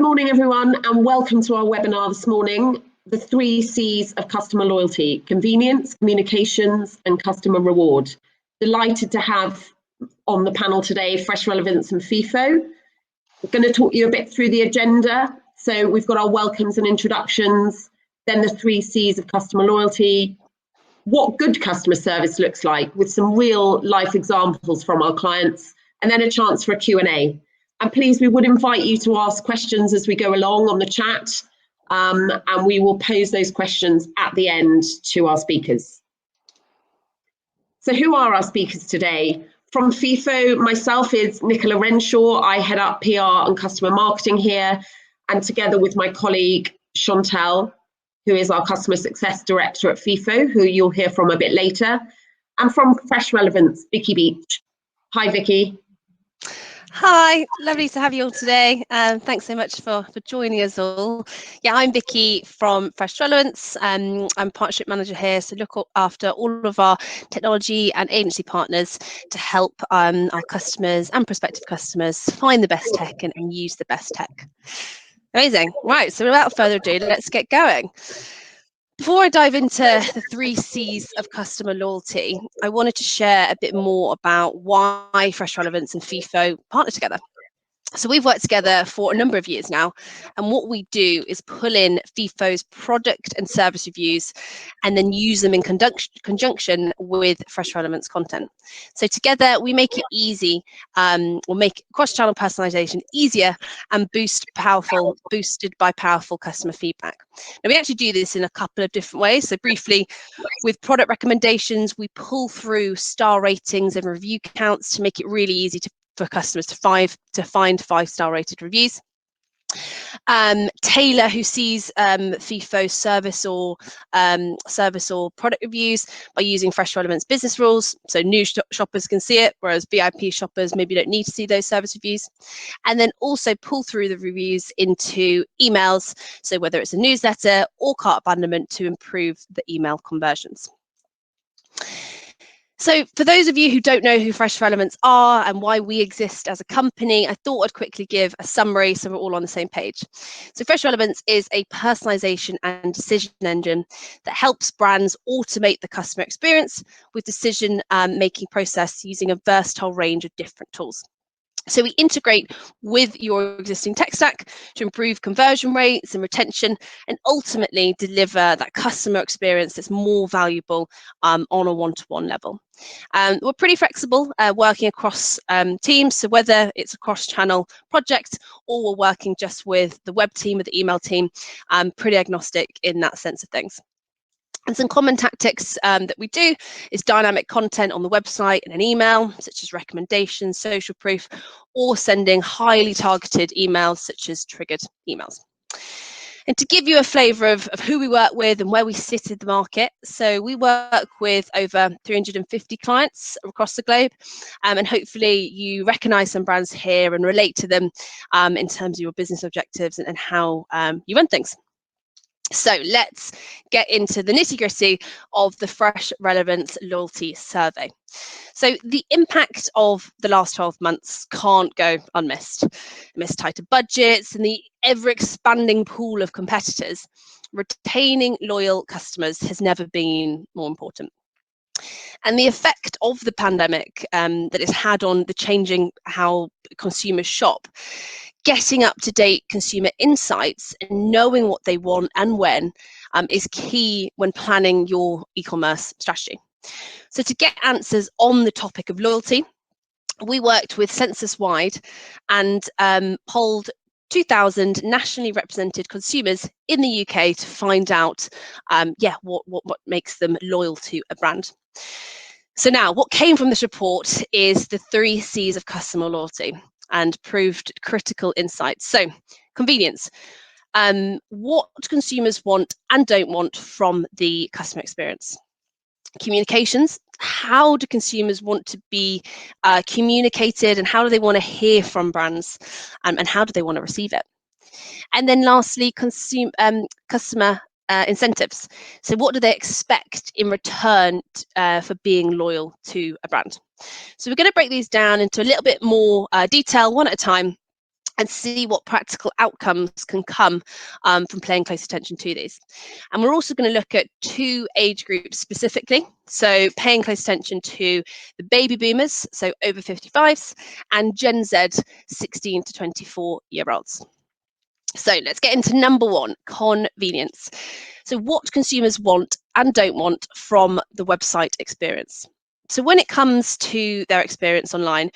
Good morning, everyone, and welcome to our webinar this morning, the 3 C's of customer loyalty: convenience, communications, and customer reward. Delighted to have on the panel today, Fresh Relevance and Feefo. We're going to talk you a bit through the agenda. So we've got our welcomes and introductions, then the 3 C's of customer loyalty, what good customer service looks like with some real life examples from our clients, and then a chance for a Q&A. And please, we would invite you to ask questions as we go along on the chat, and we will pose those questions at the end to our speakers. So who are our speakers today? From Feefo, myself is Nicola Renshaw. I head up PR and customer marketing here, and together with my colleague Chantal, who is our customer success director at Feefo, who you'll hear from a bit later. And from Fresh Relevance, Vicky Beach. Hi, Vicky. Hi, lovely to have you all today. Thanks so much for joining us all. Yeah, I'm Vicky from Fresh Relevance. I'm partnership manager here, so look after all of our technology and agency partners to help our customers and prospective customers find the best tech and use the best tech. Amazing. Right, so without further ado, let's get going. Before I dive into the 3 C's of customer loyalty, I wanted to share a bit more about why Fresh Relevance and Feefo partner together. So we've worked together for a number of years now, and what we do is pull in Feefo's product and service reviews and then use them in conjunction with Fresh Relevance content. So together we make it easy, or make cross-channel personalization easier and boosted by powerful customer feedback. Now we actually do this in a couple of different ways. So briefly, with product recommendations, we pull through star ratings and review counts to make it really easy for customers to find 5-star rated reviews. Taylor, who sees Feefo service or product reviews by using Fresh Relevance business rules, so new shoppers can see it, whereas VIP shoppers maybe don't need to see those service reviews. And then also pull through the reviews into emails, so whether it's a newsletter or cart abandonment, to improve the email conversions. So for those of you who don't know who Fresh Relevance are and why we exist as a company, I thought I'd quickly give a summary so we're all on the same page. So Fresh Relevance is a personalization and decision engine that helps brands automate the customer experience with decision making process using a versatile range of different tools. So we integrate with your existing tech stack to improve conversion rates and retention, and ultimately deliver that customer experience that's more valuable on a one-to-one level. We're pretty flexible, working across teams, so whether it's a cross-channel project or we're working just with the web team or the email team, pretty agnostic in that sense of things. And some common tactics that we do is dynamic content on the website and an email, such as recommendations, social proof, or sending highly targeted emails, such as triggered emails. And to give you a flavour of who we work with and where we sit in the market, so we work with over 350 clients across the globe, and hopefully you recognise some brands here and relate to them in terms of your business objectives and how you run things. So let's get into the nitty-gritty of the Fresh Relevance Loyalty Survey. So the impact of the last 12 months can't go unmissed. Amidst tighter budgets and the ever-expanding pool of competitors, retaining loyal customers has never been more important. And the effect of the pandemic that it's had on the changing how consumers shop, getting up-to-date consumer insights and knowing what they want and when is key when planning your e-commerce strategy. So to get answers on the topic of loyalty, we worked with Census-wide and polled 2,000 nationally represented consumers in the UK to find out what makes them loyal to a brand. So now, what came from this report is the 3 C's of customer loyalty and proved critical insights. So, convenience. What consumers want and don't want from the customer experience. Communications. How do consumers want to be communicated, and how do they want to hear from brands, and how do they want to receive it? And then lastly, customer incentives. So what do they expect in return for being loyal to a brand? So we're going to break these down into a little bit more detail, one at a time, and see what practical outcomes can come from paying close attention to these. And we're also going to look at 2 age groups specifically. So paying close attention to the baby boomers, so over 55s, and Gen Z, 16 to 24-year-olds. So let's get into number 1, convenience. So what consumers want and don't want from the website experience. So when it comes to their experience online,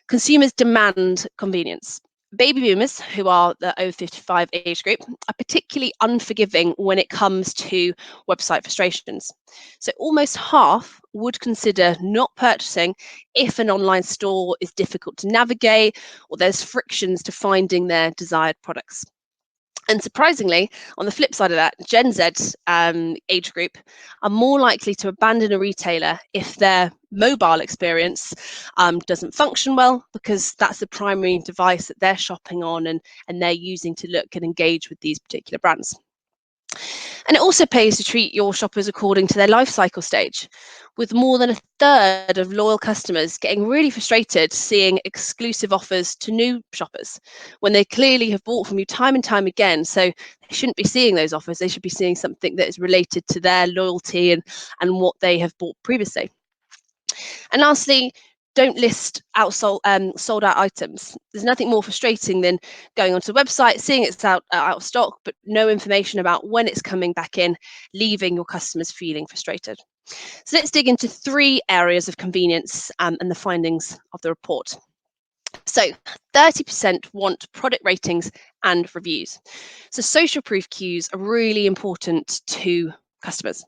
consumers demand convenience. Baby boomers, who are the over 55 age group, are particularly unforgiving when it comes to website frustrations. So almost half would consider not purchasing if an online store is difficult to navigate or there's frictions to finding their desired products. And surprisingly, on the flip side of that, Gen Z age group are more likely to abandon a retailer if their mobile experience doesn't function well, because that's the primary device that they're shopping on and they're using to look and engage with these particular brands. And it also pays to treat your shoppers according to their life cycle stage, with more than 1/3 of loyal customers getting really frustrated seeing exclusive offers to new shoppers when they clearly have bought from you time and time again. So they shouldn't be seeing those offers. They should be seeing something that is related to their loyalty and what they have bought previously. And lastly, don't list sold out items. There's nothing more frustrating than going onto the website, seeing it's out of stock, but no information about when it's coming back in, leaving your customers feeling frustrated. So let's dig into 3 areas of convenience and the findings of the report. So 30% want product ratings and reviews. So social proof cues are really important to customers.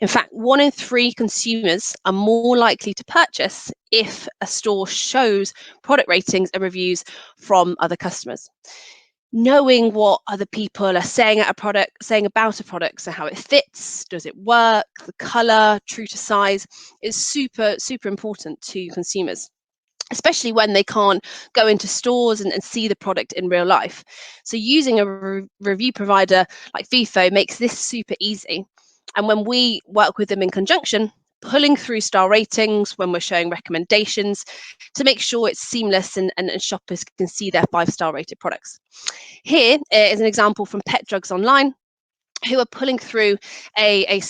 In fact, 1 in 3 consumers are more likely to purchase if a store shows product ratings and reviews from other customers. Knowing what other people are saying about a product, so how it fits, does it work, the color, true to size, is super important to consumers, especially when they can't go into stores and see the product in real life. So using a review provider like Feefo makes this super easy. And when we work with them in conjunction, pulling through star ratings when we're showing recommendations to make sure it's seamless and shoppers can see their 5-star rated products. Here is an example from Pet Drugs Online, who are pulling through a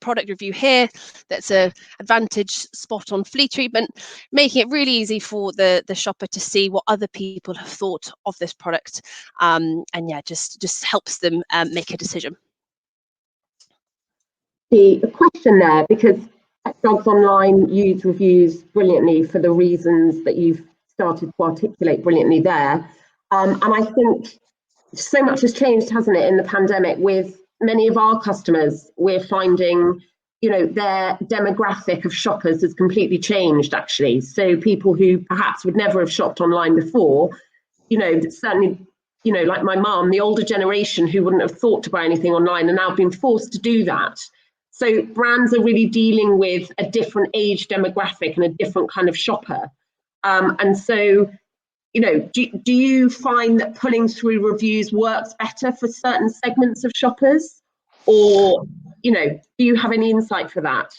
product review here that's a advantage spot on flea treatment, making it really easy for the shopper to see what other people have thought of this product, and yeah, just helps them make a decision. The question there, because Dogs Online use reviews brilliantly for the reasons that you've started to articulate brilliantly there, and I think so much has changed, hasn't it, in the pandemic. With many of our customers, we're finding, their demographic of shoppers has completely changed, actually. So people who perhaps would never have shopped online before, certainly, like my mum, the older generation who wouldn't have thought to buy anything online are now being forced to do that. So brands are really dealing with a different age demographic and a different kind of shopper. And so, do you find that pulling through reviews works better for certain segments of shoppers? Or, do you have any insight for that?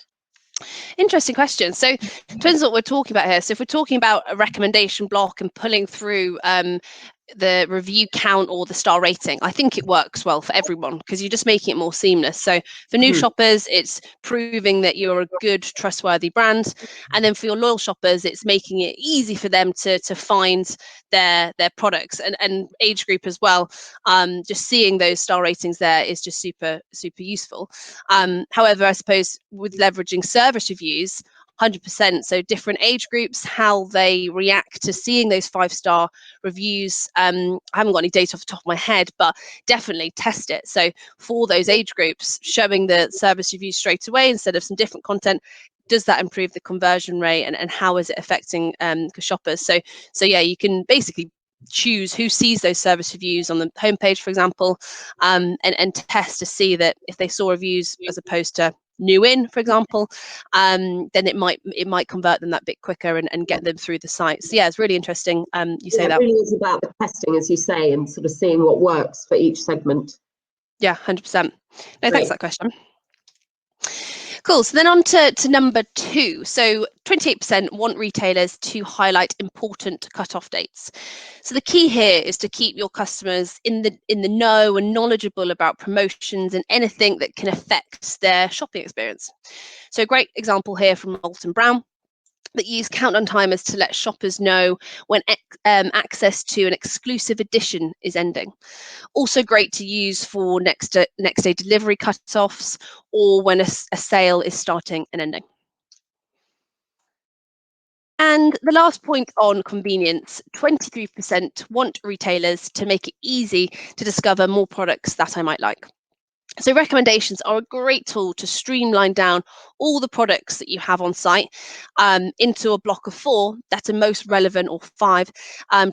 Interesting question. So it depends what we're talking about here. So if we're talking about a recommendation block and pulling through the review count or the star rating, I think it works well for everyone because you're just making it more seamless. So for new shoppers, it's proving that you're a good, trustworthy brand. And then for your loyal shoppers, it's making it easy for them to find their products and age group as well. Just seeing those star ratings there is just super useful. However, I suppose with leveraging service reviews, 100%. So different age groups, how they react to seeing those 5-star reviews. I haven't got any data off the top of my head, but definitely test it. So for those age groups, showing the service reviews straight away instead of some different content, does that improve the conversion rate and how is it affecting shoppers? So yeah, you can basically choose who sees those service reviews on the homepage, for example, and test to see that if they saw reviews as opposed to new in, for example, then it might convert them that bit quicker and get them through the site. So yeah, it's really interesting. You say that. It really is about the testing, as you say, and sort of seeing what works for each segment. Yeah, 100%. No, thanks for that question. Cool. So then on to number 2. So 28% want retailers to highlight important cut-off dates. So the key here is to keep your customers in the know and knowledgeable about promotions and anything that can affect their shopping experience. So a great example here from Molton Brown that use countdown timers to let shoppers know when access to an exclusive edition is ending. Also great to use for next day delivery cut-offs or when a sale is starting and ending. And the last point on convenience, 23% want retailers to make it easy to discover more products that I might like. So recommendations are a great tool to streamline down all the products that you have on site into a block of 4 that are most relevant, or 5,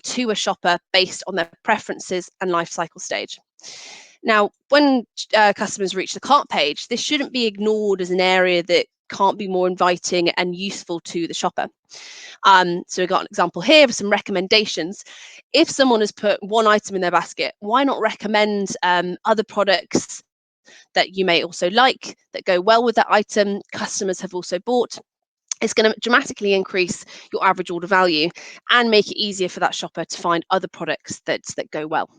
to a shopper based on their preferences and life cycle stage. Now, when customers reach the cart page, this shouldn't be ignored as an area that can't be more inviting and useful to the shopper. So we've got an example here of some recommendations. If someone has put one item in their basket, why not recommend other products that you may also like that go well with that item customers have also bought? It's going to dramatically increase your average order value and make it easier for that shopper to find other products that go well.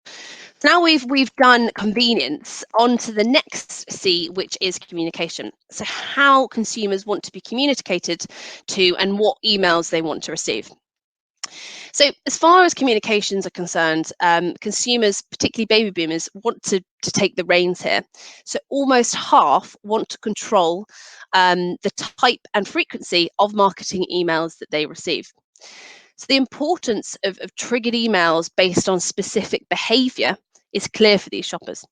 So now we've done convenience, on to the next C, which is communication. So how consumers want to be communicated to and what emails they want to receive. So as far as communications are concerned, consumers, particularly baby boomers, want to take the reins here. So almost half want to control the type and frequency of marketing emails that they receive. So the importance of triggered emails based on specific behaviour is clear for these shoppers.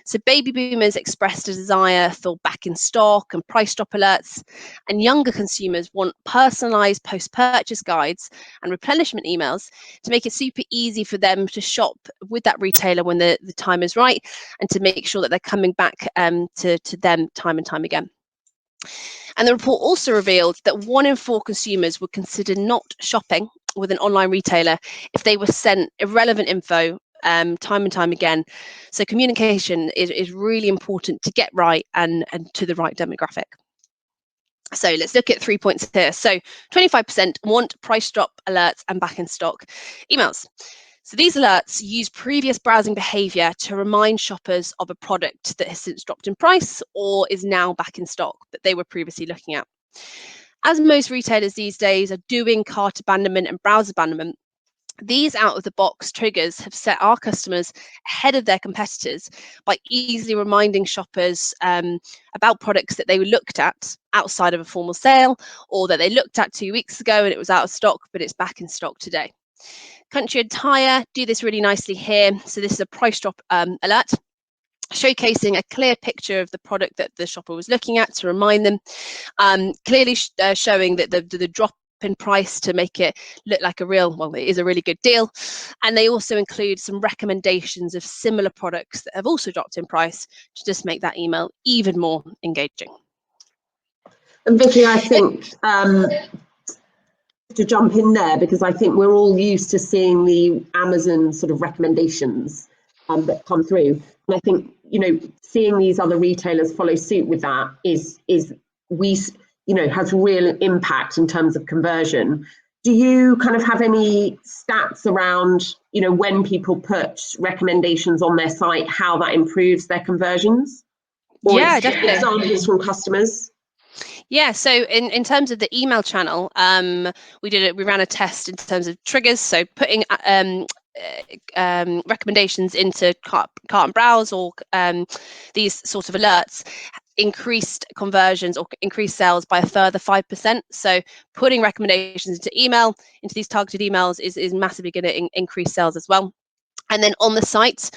So baby boomers expressed a desire for back in stock and price drop alerts, and younger consumers want personalised post-purchase guides and replenishment emails to make it super easy for them to shop with that retailer when the time is right, and to make sure that they're coming back to them time and time again. And the report also revealed that 1 in 4 consumers would consider not shopping with an online retailer if they were sent irrelevant info time and time again. So communication is really important to get right and to the right demographic. So let's look at 3 points here. So 25% want price drop alerts and back in stock emails. So these alerts use previous browsing behaviour to remind shoppers of a product that has since dropped in price or is now back in stock that they were previously looking at. As most retailers these days are doing cart abandonment and browse abandonment, these out-of-the-box triggers have set our customers ahead of their competitors by easily reminding shoppers about products that they looked at outside of a formal sale, or that they looked at 2 weeks ago and it was out of stock, but it's back in stock today. Country and Tire do this really nicely here. So this is a price drop alert, showcasing a clear picture of the product that the shopper was looking at to remind them, clearly showing that the drop in price to make it look like it is a really good deal. And they also include some recommendations of similar products that have also dropped in price to just make that email even more engaging. And Vicky, I think to jump in there, because I think we're all used to seeing the Amazon sort of recommendations that come through. And I think, seeing these other retailers follow suit with that has real impact in terms of conversion. Do you kind of have any stats around, when people put recommendations on their site, how that improves their conversions? Or yeah, definitely. Examples from customers? Yeah, so in terms of the email channel, we ran a test in terms of triggers. So putting recommendations into cart and browse, or these sort of alerts, increased conversions or increased sales by a further 5%. So putting recommendations into these targeted emails is massively going to increase sales as well. And then on the site,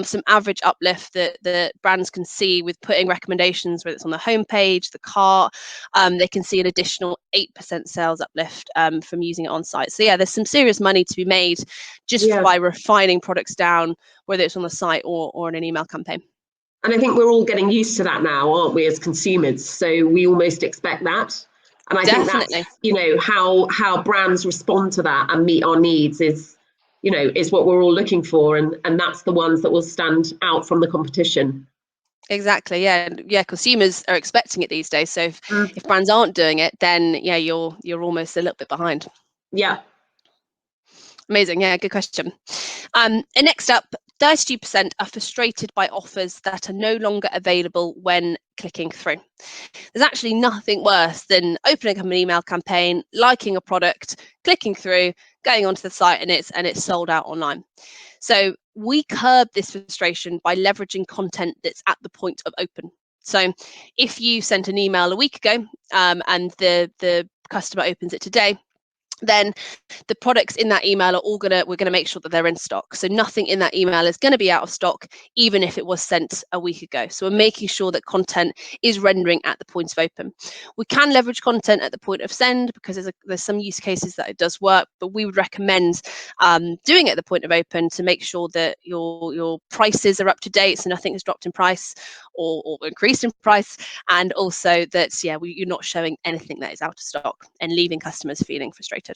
some average uplift that the brands can see with putting recommendations, whether it's on the homepage, the cart, they can see an additional 8% sales uplift from using it on site. So yeah, there's some serious money to be made just by refining products down, whether it's on the site or in an email campaign. And I think we're all getting used to that now, aren't we, as consumers? So we almost expect that. And I think that's, how brands respond to that and meet our needs is what we're all looking for, and that's the ones that will stand out from the competition. Exactly. Yeah. Consumers are expecting it these days. So if brands aren't doing it, then yeah, you're almost a little bit behind. Yeah. Amazing. Yeah, good question. And next up, 32% are frustrated by offers that are no longer available when clicking through. There's actually nothing worse than opening up an email campaign, liking a product, clicking through, going onto the site, and it's sold out online. So we curb this frustration by leveraging content that's at the point of open. So if you sent an email a week ago and the customer opens it today, then the products in that email are we're gonna make sure that they're in stock. So nothing in that email is going to be out of stock, even if it was sent a week ago. So we're making sure that content is rendering at the point of open. We can leverage content at the point of send because there's some use cases that it does work, but we would recommend doing it at the point of open to make sure that your prices are up to date, so nothing has dropped in price or increased in price, and also that you're not showing anything that is out of stock and leaving customers feeling frustrated.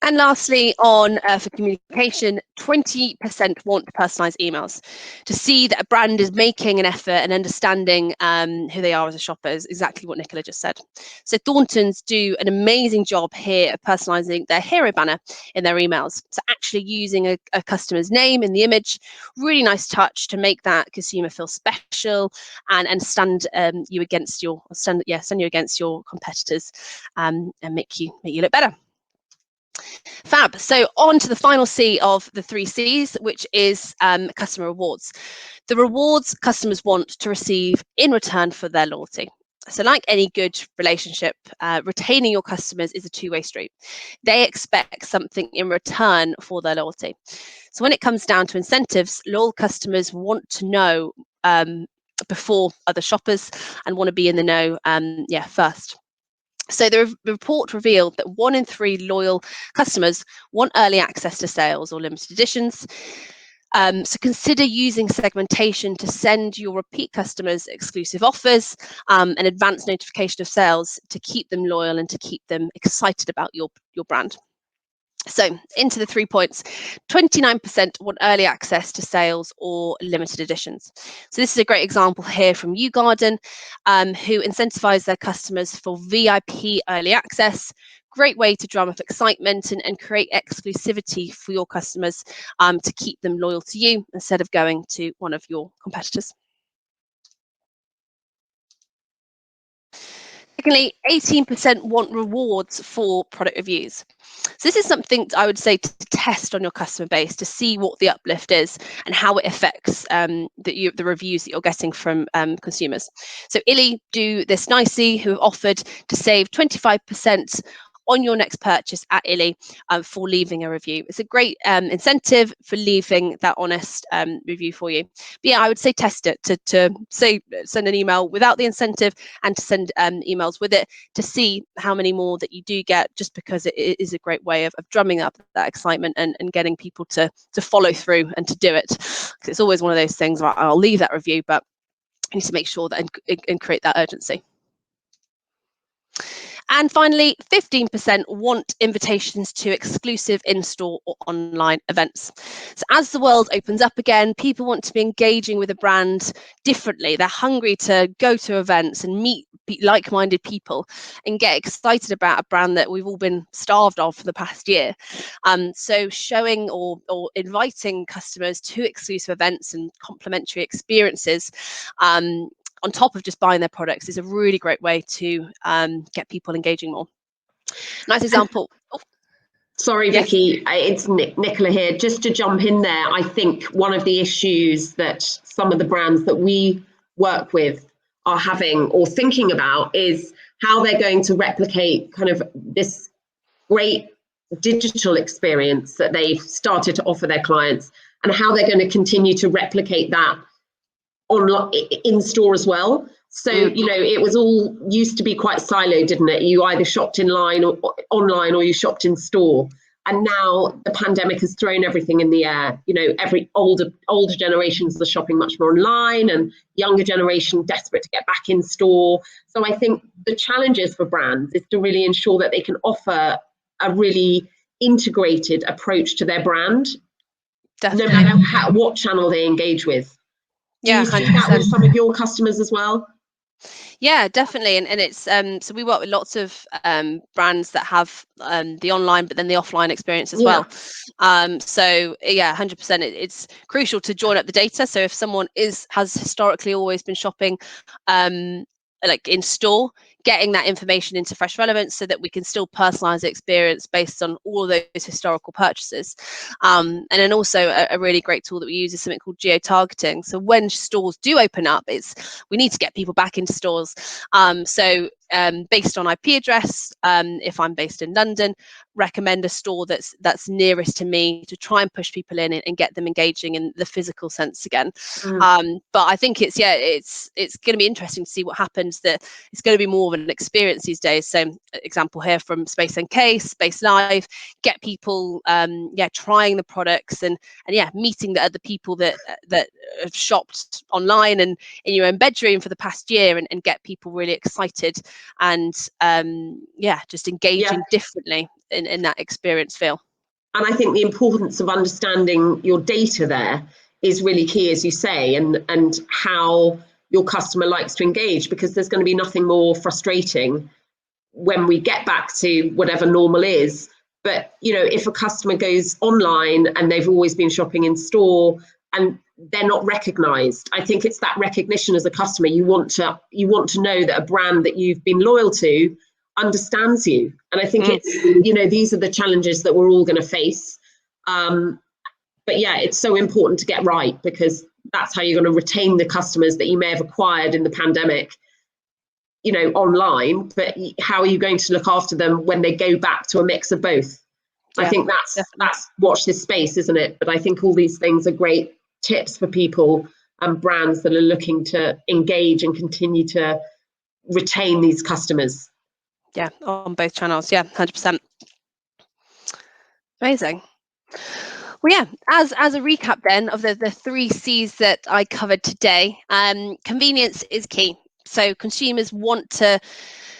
And lastly, for communication, 20% want personalised emails. To see that a brand is making an effort and understanding who they are as a shopper is exactly what Nicola just said. So Thorntons do an amazing job here of personalising their hero banner in their emails. So actually using a customer's name in the image, really nice touch to make that consumer feel special and stand you against your competitors and make you look better. Fab. So on to the final C of the 3 C's, which is customer rewards. The rewards customers want to receive in return for their loyalty. So like any good relationship, retaining your customers is a two-way street. They expect something in return for their loyalty. So when it comes down to incentives, loyal customers want to know before other shoppers and want to be in the know first. So the report revealed that 1 in 3 loyal customers want early access to sales or limited editions. So consider using segmentation to send your repeat customers exclusive offers and advanced notification of sales to keep them loyal and to keep them excited about your brand. So into the 3 points, 29% want early access to sales or limited editions. So this is a great example here from YouGarden, who incentivize their customers for VIP early access. Great way to drum up excitement and create exclusivity for your customers to keep them loyal to you instead of going to one of your competitors. Secondly, 18% want rewards for product reviews. So this is something I would say to test on your customer base to see what the uplift is and how it affects the reviews that you're getting from consumers. So Illy do this nicely, who have offered to save 25% on your next purchase at Illy for leaving a review. It's a great incentive for leaving that honest review for you. But yeah, I would say test it to say send an email without the incentive and to send emails with it to see how many more that you do get, just because it is a great way of drumming up that excitement and getting people to follow through and to do it. Because it's always one of those things where I'll leave that review, but I need to make sure that and create that urgency. And finally, 15% want invitations to exclusive in-store or online events. So as the world opens up again, people want to be engaging with a brand differently. They're hungry to go to events and meet like-minded people and get excited about a brand that we've all been starved of for the past year. So showing or inviting customers to exclusive events and complimentary experiences on top of just buying their products is a really great way to get people engaging more. Nice example. Sorry, Yes. Vicky, it's Nicola here. Just to jump in there, I think one of the issues that some of the brands that we work with are having or thinking about is how they're going to replicate kind of this great digital experience that they've started to offer their clients, and how they're going to continue to replicate that online in store as well. So, it was all used to be quite siloed, didn't it? You either shopped in line or online, or you shopped in store. And now the pandemic has thrown everything in the air. Every older generations are shopping much more online, and younger generation desperate to get back in store. So I think the challenges for brands is to really ensure that they can offer a really integrated approach to their brand, Definitely. no matter what channel they engage with. Do you see that with some of your customers as well? Yeah, definitely. And it's so we work with lots of brands that have the online but then the offline experience as well. So yeah, 100%. It's crucial to join up the data. So if someone has historically always been shopping like in store, getting that information into Fresh Relevance so that we can still personalize the experience based on all of those historical purchases. And then also a really great tool that we use is something called geo-targeting. So when stores do open up, we need to get people back into stores. So based on IP address, if I'm based in London, recommend a store that's nearest to me to try and push people in and get them engaging in the physical sense again. But I think it's going to be interesting to see what happens. That it's going to be more of an experience these days. So example here from Space NK, Space Live, get people trying the products and meeting the other people that have shopped online and in your own bedroom for the past year, and get people really excited and just engaging differently in that experience feel. And I think the importance of understanding your data there is really key, as you say, and how your customer likes to engage, because there's going to be nothing more frustrating when we get back to whatever normal is. But, you know, if a customer goes online and they've always been shopping in store and they're not recognized, I think it's that recognition as a customer. You want to know that a brand that you've been loyal to understands you. And I think it's, you know, these are the challenges that we're all going to face. But yeah, it's so important to get right, because that's how you're going to retain the customers that you may have acquired in the pandemic, you know, online. But how are you going to look after them when they go back to a mix of both? I think that's watch this space, isn't it? But I think all these things are great tips for people and brands that are looking to engage and continue to retain these customers. Yeah, on both channels. Yeah, 100%. Amazing. Well, yeah, as a recap then of the 3 C's that I covered today, convenience is key. So consumers want to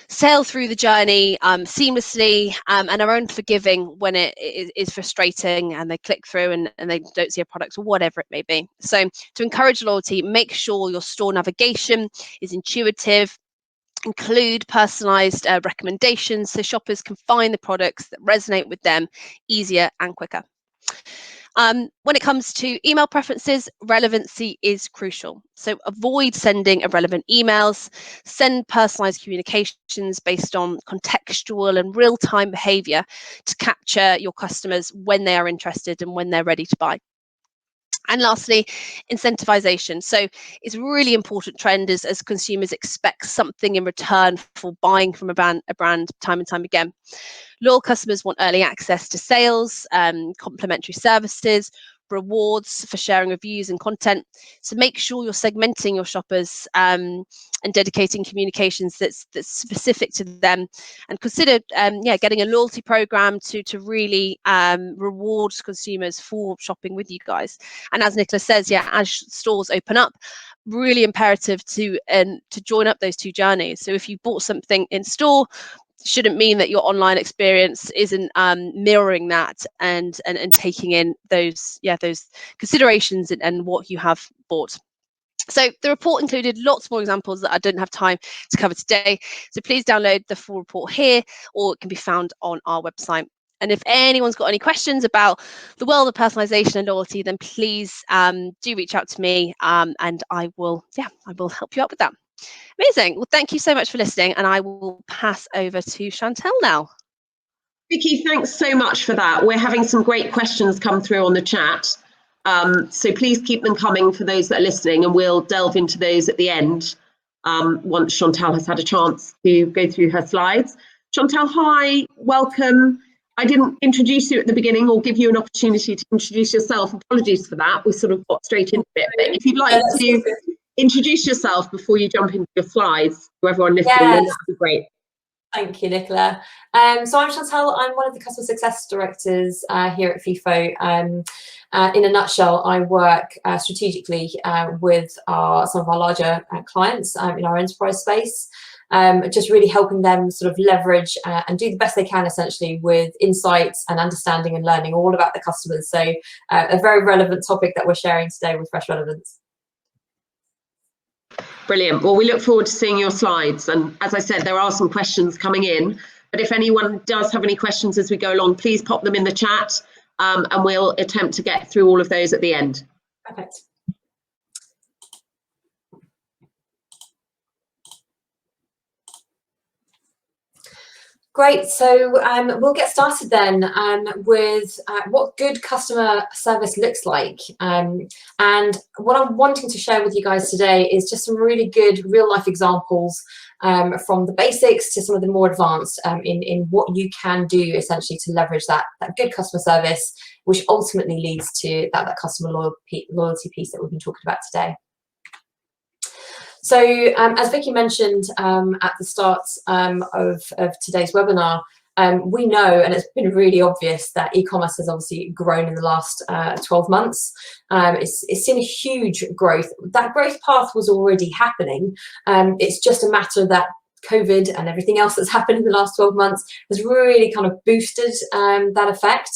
sail through the journey seamlessly and are unforgiving when it is frustrating and they click through and they don't see a product or whatever it may be. So to encourage loyalty, make sure your store navigation is intuitive, include personalized recommendations so shoppers can find the products that resonate with them easier and quicker. When it comes to email preferences, relevancy is crucial. So avoid sending irrelevant emails, send personalized communications based on contextual and real-time behavior to capture your customers when they are interested and when they're ready to buy. And lastly, incentivization. So it's a really important trend as consumers expect something in return for buying from a brand time and time again. Loyal customers want early access to sales, complimentary services, rewards for sharing reviews and content. So make sure you're segmenting your shoppers and dedicating communications that's specific to them. And consider getting a loyalty program to really reward consumers for shopping with you guys. And as Nicola says, as stores open up, really imperative to join up those 2 journeys. So if you bought something in store, shouldn't mean that your online experience isn't mirroring that and taking in those considerations and what you have bought. So the report included lots more examples that I didn't have time to cover today. So please download the full report here, or it can be found on our website. And if anyone's got any questions about the world of personalization and loyalty, then please do reach out to me and I will help you out with that. Amazing. Well, thank you so much for listening, and I will pass over to Chantel now. Vicky, thanks so much for that. We're having some great questions come through on the chat. So please keep them coming for those that are listening, and we'll delve into those at the end once Chantel has had a chance to go through her slides. Chantel, hi, welcome. I didn't introduce you at the beginning or give you an opportunity to introduce yourself. Apologies for that. We sort of got straight into it. But if you'd like to introduce yourself before you jump into your slides to everyone listening, then that would be great. Thank you, Nicola. So I'm Chantel. I'm one of the customer success directors here at Feefo. In a nutshell, I work strategically with some of our larger clients in our enterprise space, just really helping them sort of leverage and do the best they can, essentially, with insights and understanding and learning all about the customers. So a very relevant topic that we're sharing today with Fresh Relevance. Brilliant. Well, we look forward to seeing your slides. And as I said, there are some questions coming in. But if anyone does have any questions as we go along, please pop them in the chat, and we'll attempt to get through all of those at the end. Perfect. Great, so we'll get started then with what good customer service looks like. And what I'm wanting to share with you guys today is just some really good real life examples from the basics to some of the more advanced in what you can do essentially to leverage that good customer service, which ultimately leads to that customer loyalty piece that we've been talking about today. So as Vicky mentioned at the start of today's webinar, we know, and it's been really obvious, that e-commerce has obviously grown in the last 12 months. It's seen a huge growth. That growth path was already happening. It's just a matter that COVID and everything else that's happened in the last 12 months has really kind of boosted that effect.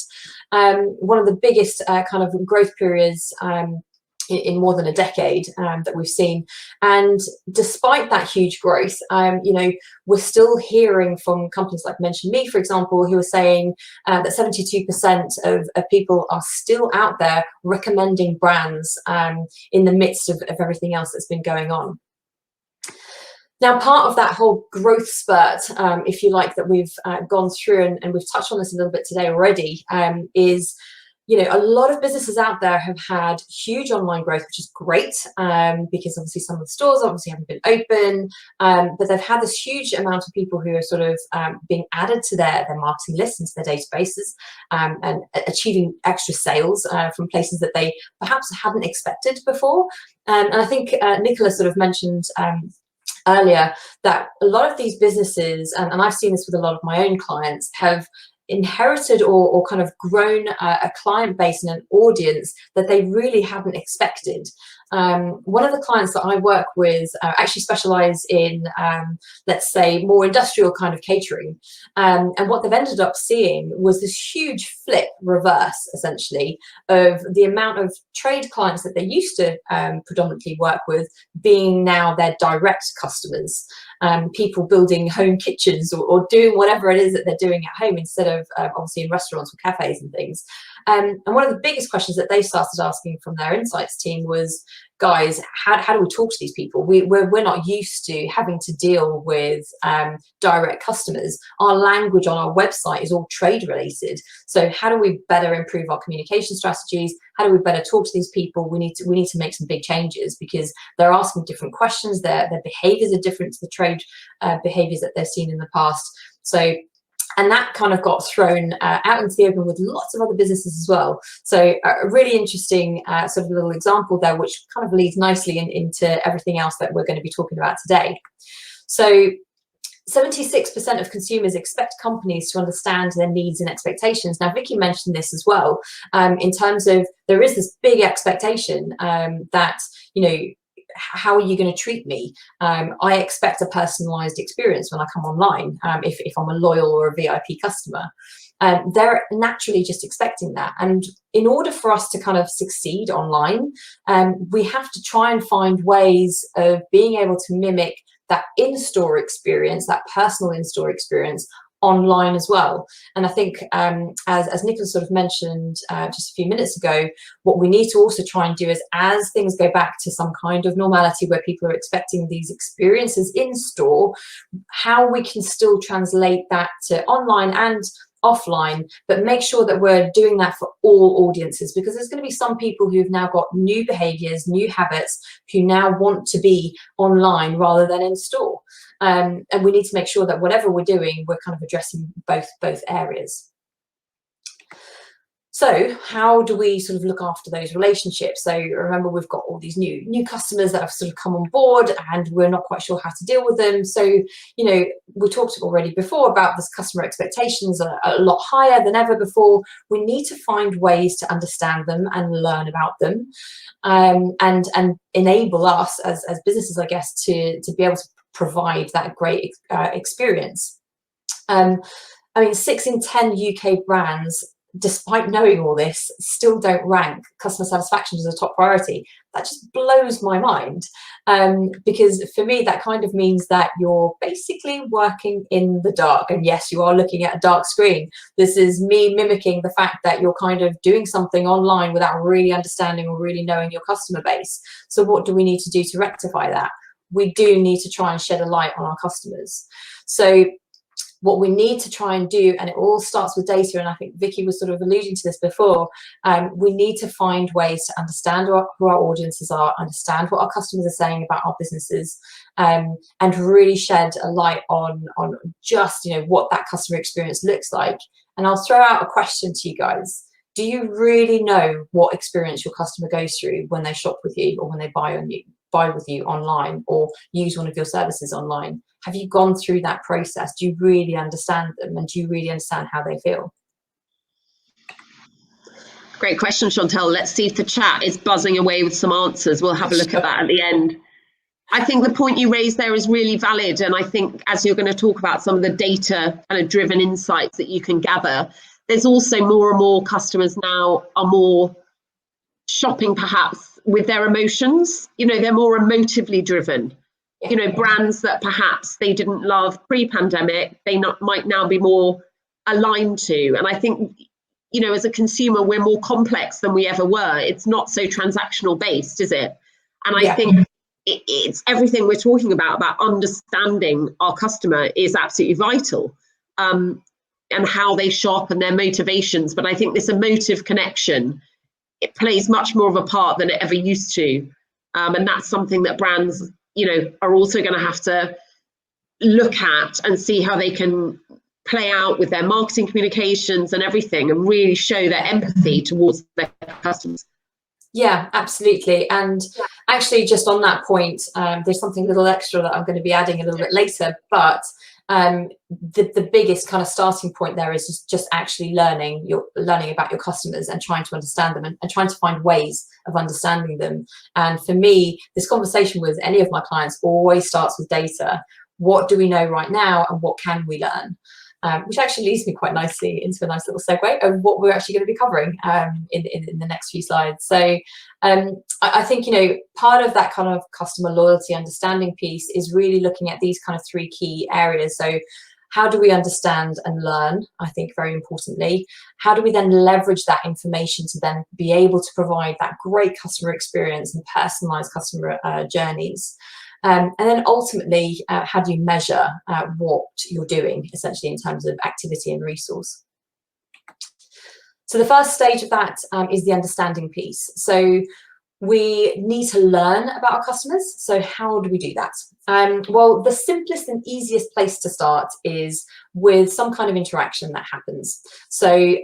One of the biggest kind of growth periods in more than a decade that we've seen, and despite that huge growth, you know, we're still hearing from companies like Mention Me, for example, who are saying that 72% of people are still out there recommending brands in the midst of everything else that's been going on. Now, part of that whole growth spurt, if you like, that we've gone through, and we've touched on this a little bit today already, is, you know, a lot of businesses out there have had huge online growth, which is great, because obviously some of the stores obviously haven't been open, but they've had this huge amount of people who are sort of being added to their marketing lists, into their databases, and achieving extra sales from places that they perhaps hadn't expected before. And I think Nicola sort of mentioned earlier that a lot of these businesses, and I've seen this with a lot of my own clients, have inherited or kind of grown a client base and an audience that they really hadn't expected. One of the clients that I work with actually specialize in, let's say, more industrial kind of catering. And what they've ended up seeing was this huge flip reverse, essentially, of the amount of trade clients that they used to predominantly work with being now their direct customers. People building home kitchens or doing whatever it is that they're doing at home instead of obviously in restaurants or cafes and things. And one of the biggest questions that they started asking from their insights team was, guys, how do we talk to these people? We're not used to having to deal with direct customers. Our language on our website is all trade related. So how do we better improve our communication strategies? How do we better talk to these people? We need to make some big changes because they're asking different questions. Their behaviors are different to the trade behaviors that they've seen in the past. So, and that kind of got thrown out into the open with lots of other businesses as well. So a really interesting sort of little example there, which kind of leads nicely into everything else that we're going to be talking about today. So 76% of consumers expect companies to understand their needs and expectations. Now, Vicky mentioned this as well, in terms of there is this big expectation that, you know, how are you going to treat me? I expect a personalized experience when I come online, if I'm a loyal or a VIP customer. They're naturally just expecting that. And in order for us to kind of succeed online, we have to try and find ways of being able to mimic that in-store experience, that personal in-store experience, online as well. And I think as Nicholas sort of mentioned just a few minutes ago, what we need to also try and do is, as things go back to some kind of normality where people are expecting these experiences in store, how we can still translate that to online and offline, but make sure that we're doing that for all audiences, because there's going to be some people who've now got new behaviors, new habits, who now want to be online rather than in store. And we need to make sure that whatever we're doing, we're kind of addressing both areas. So how do we sort of look after those relationships? So remember, we've got all these new customers that have sort of come on board and we're not quite sure how to deal with them. So, you know, we talked already before about this customer expectations are a lot higher than ever before. We need to find ways to understand them and learn about them, and enable us as businesses, I guess, to be able to provide that great experience. I mean, 6 in 10 UK brands despite knowing all this, still don't rank customer satisfaction as a top priority. That just blows my mind, because for me that kind of means that you're basically working in the dark. And yes, you are looking at a dark screen. This is me mimicking the fact that you're kind of doing something online without really understanding or really knowing your customer base. So what do we need to do to rectify that? We do need to try and shed a light on our customers. So what we need to try and do, and it all starts with data, and I think Vicky was sort of alluding to this before, we need to find ways to understand who our audiences are, understand what our customers are saying about our businesses, and really shed a light on just, you know, what that customer experience looks like. And I'll throw out a question to you guys. Do you really know what experience your customer goes through when they shop with you, or when they buy with you online, or use one of your services online? Have you gone through that process? Do you really understand them, and do you really understand how they feel? Great question, Chantel. Let's see if the chat is buzzing away with some answers. We'll have a look at that at the end. I think the point you raised there is really valid. And I think as you're going to talk about some of the data kind of driven insights that you can gather, there's also more and more customers now are more shopping perhaps with their emotions. You know, they're more emotively driven. You know, brands that perhaps they didn't love pre-pandemic, they might now be more aligned to. And I think, you know, as a consumer, we're more complex than we ever were. It's not so transactional based, is it? And I think it's everything we're talking about understanding our customer is absolutely vital, and how they shop and their motivations. But I think this emotive connection, it plays much more of a part than it ever used to. And that's something that brands, you know, are also going to have to look at and see how they can play out with their marketing communications and everything, and really show their empathy towards their customers. Yeah, absolutely. And actually, just on that point, there's something a little extra that I'm going to be adding a little bit later, but the biggest kind of starting point there is just actually learning about your customers and trying to understand them, and trying to find ways of understanding them. And for me, this conversation with any of my clients always starts with data. What do we know right now, and what can we learn? Which actually leads me quite nicely into a nice little segue of what we're actually going to be covering in the next few slides. So I think, you know, part of that kind of customer loyalty understanding piece is really looking at these kind of three key areas. So how do we understand and learn? I think very importantly, how do we then leverage that information to then be able to provide that great customer experience and personalized customer journeys? And then ultimately, how do you measure what you're doing, essentially, in terms of activity and resource? So the first stage of that is the understanding piece. So we need to learn about our customers. So how do we do that? Well, the simplest and easiest place to start is with some kind of interaction that happens. So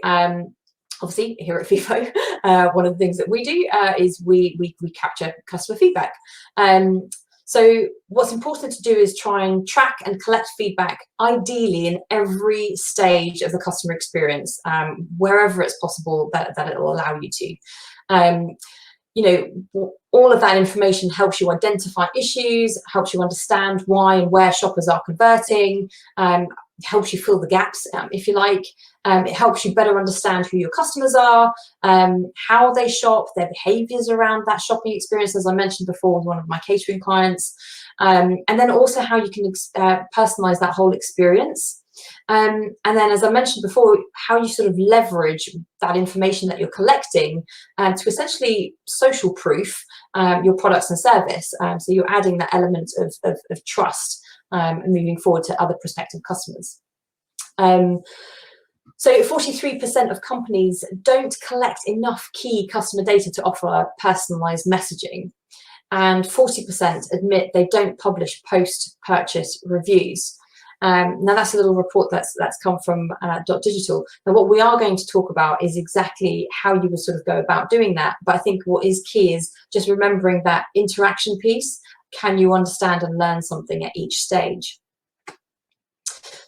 obviously, here at Feefo, one of the things that we do is we capture customer feedback. So what's important to do is try and track and collect feedback, ideally in every stage of the customer experience, wherever it's possible that it will allow you to. You know, all of that information helps you identify issues, helps you understand why and where shoppers are converting, helps you fill the gaps, if you like. It helps you better understand who your customers are, how they shop, their behaviors around that shopping experience, as I mentioned before with one of my catering clients, and then also how you can personalize that whole experience. And then, as I mentioned before, how you sort of leverage that information that you're collecting to essentially social proof your products and service. So you're adding that element of trust moving forward to other prospective customers. So 43% of companies don't collect enough key customer data to offer personalized messaging. And 40% admit they don't publish post-purchase reviews. Now that's a little report that's come from .digital. Now what we are going to talk about is exactly how you would sort of go about doing that. But I think what is key is just remembering that interaction piece. Can you understand and learn something at each stage?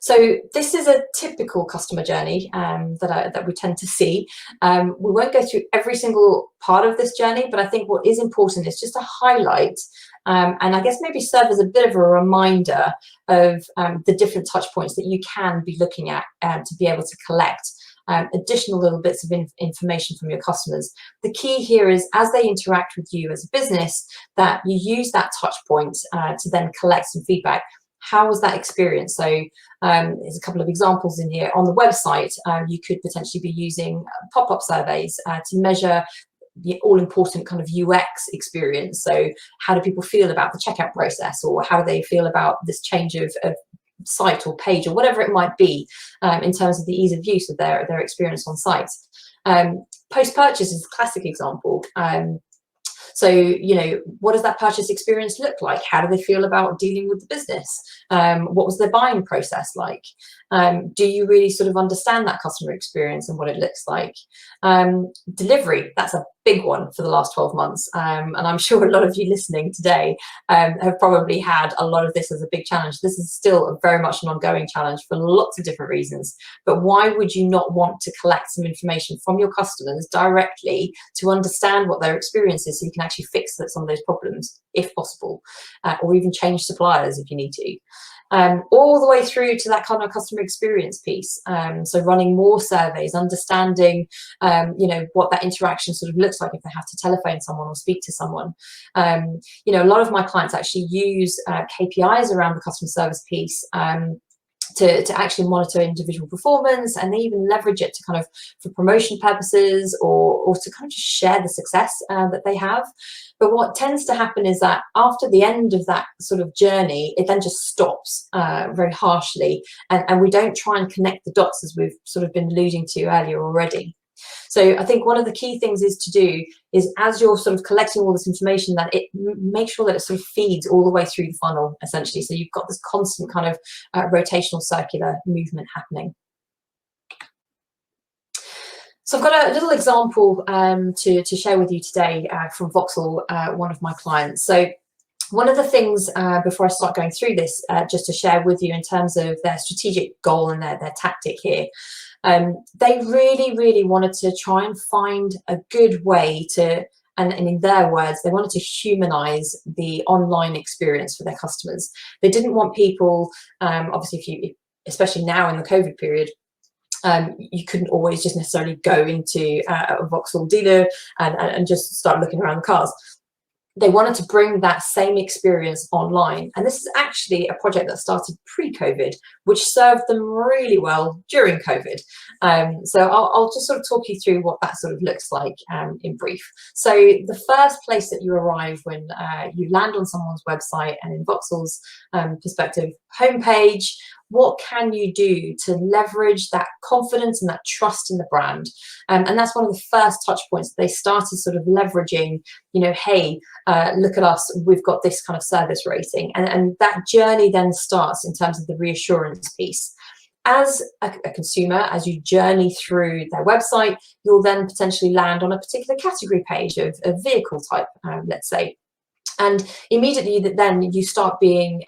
So this is a typical customer journey that we tend to see. We won't go through every single part of this journey, but I think what is important is just to highlight and I guess maybe serve as a bit of a reminder of the different touch points that you can be looking at to be able to collect additional little bits of information from your customers. The key here is, as they interact with you as a business, that you use that touch point to then collect some feedback. How was that experience? So there's a couple of examples in here. On the website, you could potentially be using pop-up surveys to measure the all-important kind of UX experience. So how do people feel about the checkout process, or how do they feel about this change of site or page, or whatever it might be, in terms of the ease of use of their experience on site. Post-purchase is a classic example. So, you know, what does that purchase experience look like? How do they feel about dealing with the business? What was their buying process like? Do you really sort of understand that customer experience and what it looks like? Delivery, that's a big one for the last 12 months. And I'm sure a lot of you listening today have probably had a lot of this as a big challenge. This is still very much an ongoing challenge for lots of different reasons. But why would you not want to collect some information from your customers directly to understand what their experience is, so you can actually fix some of those problems if possible, or even change suppliers if you need to? All the way through to that kind of customer experience piece. So running more surveys, understanding, you know, what that interaction sort of looks like if they have to telephone someone or speak to someone. You know, a lot of my clients actually use KPIs around the customer service piece to actually monitor individual performance, and they even leverage it to kind of for promotion purposes, or to kind of just share the success that they have. But what tends to happen is that after the end of that sort of journey, it then just stops very harshly, and we don't try and connect the dots, as we've sort of been alluding to earlier already. So I think one of the key things to do is, as you're sort of collecting all this information, that it make sure that it sort of feeds all the way through the funnel, essentially. So you've got this constant kind of rotational circular movement happening. So I've got a little example to share with you today from Vauxhall, one of my clients. So one of the things, before I start going through this, just to share with you in terms of their strategic goal and their tactic here, they really, really wanted to try and find a good way to, and in their words, they wanted to humanize the online experience for their customers. They didn't want people, obviously, especially now in the COVID period, you couldn't always just necessarily go into a Vauxhall dealer and just start looking around the cars. They wanted to bring that same experience online. And this is actually a project that started pre-COVID, which served them really well during COVID. So I'll just sort of talk you through what that sort of looks like in brief. So the first place that you arrive when you land on someone's website, and in Vauxhall's perspective, homepage, what can you do to leverage that confidence and that trust in the brand? And that's one of the first touch points that they started sort of leveraging, you know, hey, look at us, we've got this kind of service rating. And that journey then starts in terms of the reassurance piece. As a consumer, as you journey through their website, you'll then potentially land on a particular category page of vehicle type, let's say. And immediately then you start being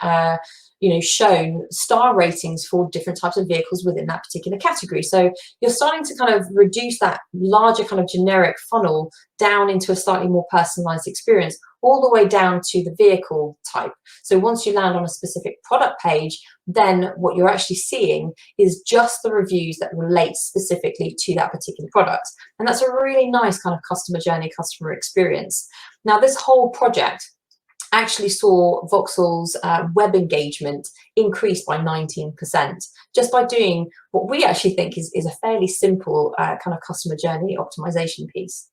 you know, shown star ratings for different types of vehicles within that particular category. So you're starting to kind of reduce that larger kind of generic funnel down into a slightly more personalized experience, all the way down to the vehicle type. So once you land on a specific product page, then what you're actually seeing is just the reviews that relate specifically to that particular product. And that's a really nice kind of customer journey, customer experience. Now, this whole project actually saw Vauxhall's web engagement increase by 19%, just by doing what we actually think is a fairly simple kind of customer journey optimization piece.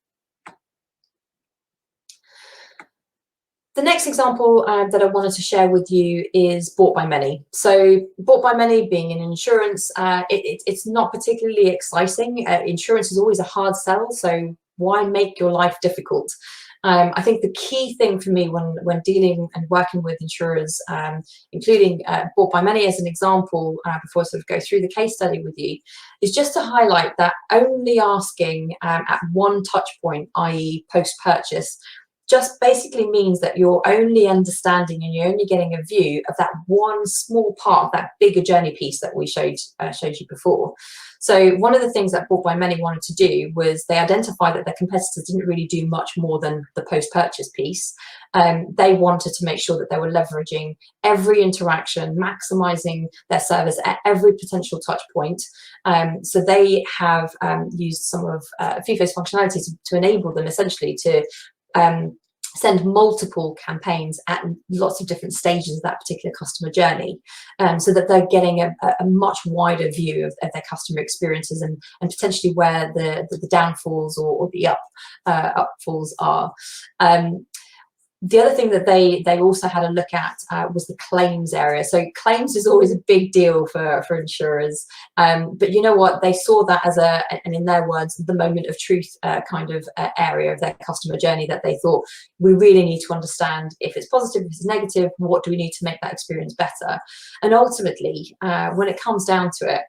The next example that I wanted to share with you is Bought by Many. So Bought by Many, being in insurance, it's not particularly exciting. Insurance is always a hard sell, so why make your life difficult? I think the key thing for me when dealing and working with insurers, including Bought by Many as an example, before I sort of go through the case study with you, is just to highlight that only asking at one touch point, i.e. post-purchase, just basically means that you're only understanding and you're only getting a view of that one small part of that bigger journey piece that we showed you before. So one of the things that Bought by Many wanted to do was they identified that their competitors didn't really do much more than the post-purchase piece. They wanted to make sure that they were leveraging every interaction, maximizing their service at every potential touch point. So they have used some of Feefo's functionality to enable them essentially to send multiple campaigns at lots of different stages of that particular customer journey, so that they're getting a much wider view of their customer experiences and potentially where the downfalls or the upfalls are. The other thing that they also had a look at was the claims area. So claims is always a big deal for insurers. But you know what? They saw that as and in their words, the moment of truth kind of area of their customer journey, that they thought, we really need to understand if it's positive, if it's negative, what do we need to make that experience better? And ultimately, when it comes down to it,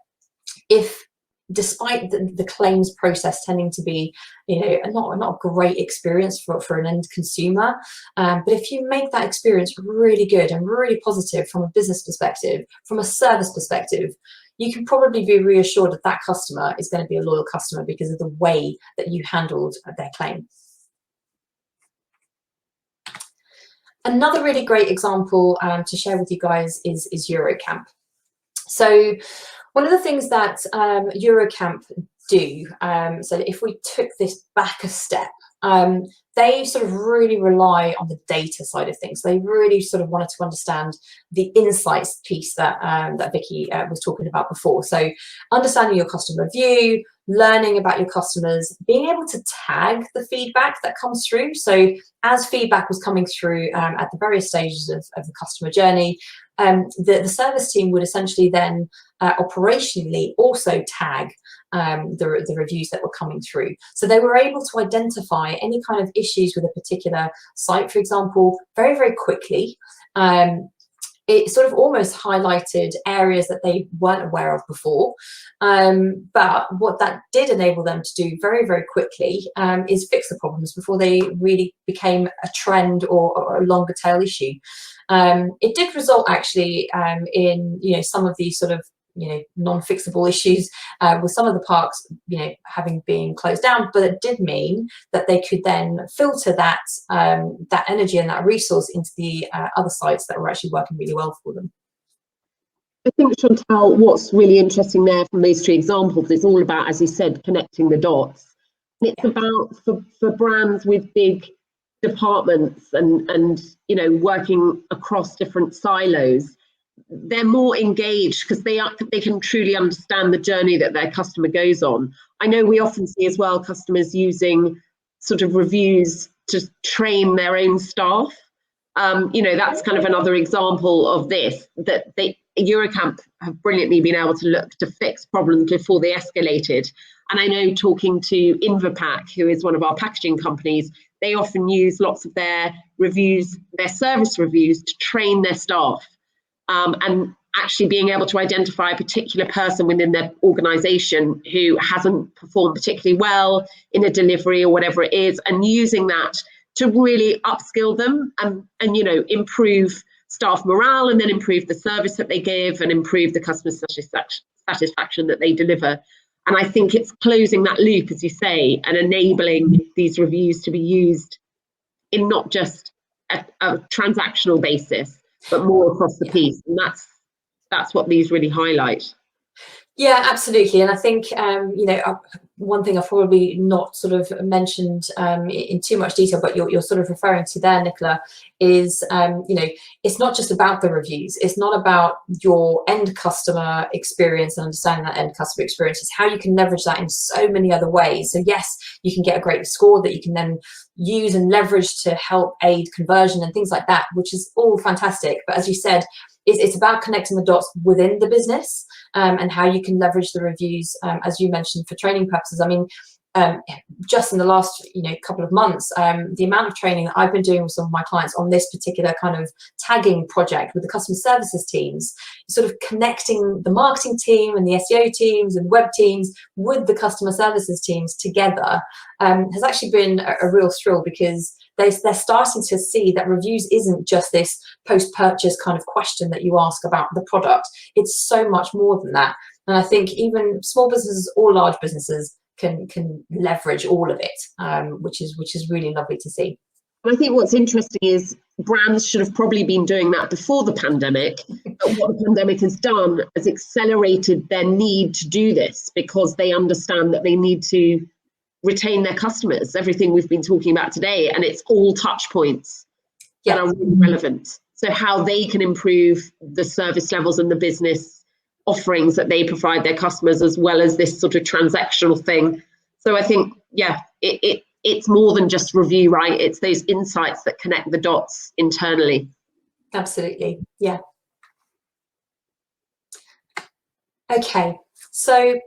if despite the claims process tending to be, you know, not a great experience for an end consumer, but if you make that experience really good and really positive from a business perspective, from a service perspective, you can probably be reassured that that customer is going to be a loyal customer because of the way that you handled their claim. Another really great example to share with you guys is Eurocamp. So one of the things that Eurocamp do, so if we took this back a step, they sort of really rely on the data side of things. They really sort of wanted to understand the insights piece that that Vicky was talking about before. So understanding your customer view, learning about your customers, being able to tag the feedback that comes through. So as feedback was coming through at the various stages of the customer journey, the service team would essentially then operationally also tag the reviews that were coming through. So they were able to identify any kind of issues with a particular site, for example, very, very quickly. It sort of almost highlighted areas that they weren't aware of before. But what that did enable them to do very, very quickly is fix the problems before they really became a trend or a longer tail issue. It did result actually in, you know, some of these sort of, you know, non-fixable issues with some of the parks, you know, having been closed down, but it did mean that they could then filter that that energy and that resource into the other sites that were actually working really well for them. I think, Chantal, what's really interesting there from those three examples is all about, as you said, connecting the dots. And it's about for brands with big departments and you know, working across different silos, they're more engaged because they can truly understand the journey that their customer goes on. I know we often see as well customers using sort of reviews to train their own staff. You know, that's kind of another example of this, that Eurocamp have brilliantly been able to look to fix problems before they escalated. And I know, talking to Invapack, who is one of our packaging companies, they often use lots of their reviews, their service reviews, to train their staff. And actually being able to identify a particular person within their organisation who hasn't performed particularly well in a delivery or whatever it is, and using that to really upskill them and you know, improve staff morale, and then improve the service that they give and improve the customer satisfaction that they deliver. And I think it's closing that loop, as you say, and enabling these reviews to be used in not just a transactional basis, but more across the piece. And that's what these really highlight. Yeah, absolutely. And I think, you know, one thing I've probably not sort of mentioned in too much detail, but you're sort of referring to there, Nicola, is, you know, it's not just about the reviews. It's not about your end customer experience and understanding that end customer experience. It's how you can leverage that in so many other ways. So yes, you can get a great score that you can then use and leverage to help aid conversion and things like that, which is all fantastic. But as you said, it's about connecting the dots within the business and how you can leverage the reviews, as you mentioned, for training purposes. I mean, just in the last, you know, couple of months, the amount of training that I've been doing with some of my clients on this particular kind of tagging project with the customer services teams, sort of connecting the marketing team and the SEO teams and web teams with the customer services teams together, has actually been a real thrill, because they're starting to see that reviews isn't just this post-purchase kind of question that you ask about the product. It's so much more than that. And I think even small businesses or large businesses can leverage all of it, which is really lovely to see. I think what's interesting is brands should have probably been doing that before the pandemic, but what the pandemic has done has accelerated their need to do this, because they understand that they need to retain their customers, everything we've been talking about today, and it's all touch points that are really relevant. So how they can improve the service levels and the business offerings that they provide their customers, as well as this sort of transactional thing. So I think, yeah, it's more than just review, right? It's those insights that connect the dots internally. Absolutely, yeah. Okay, so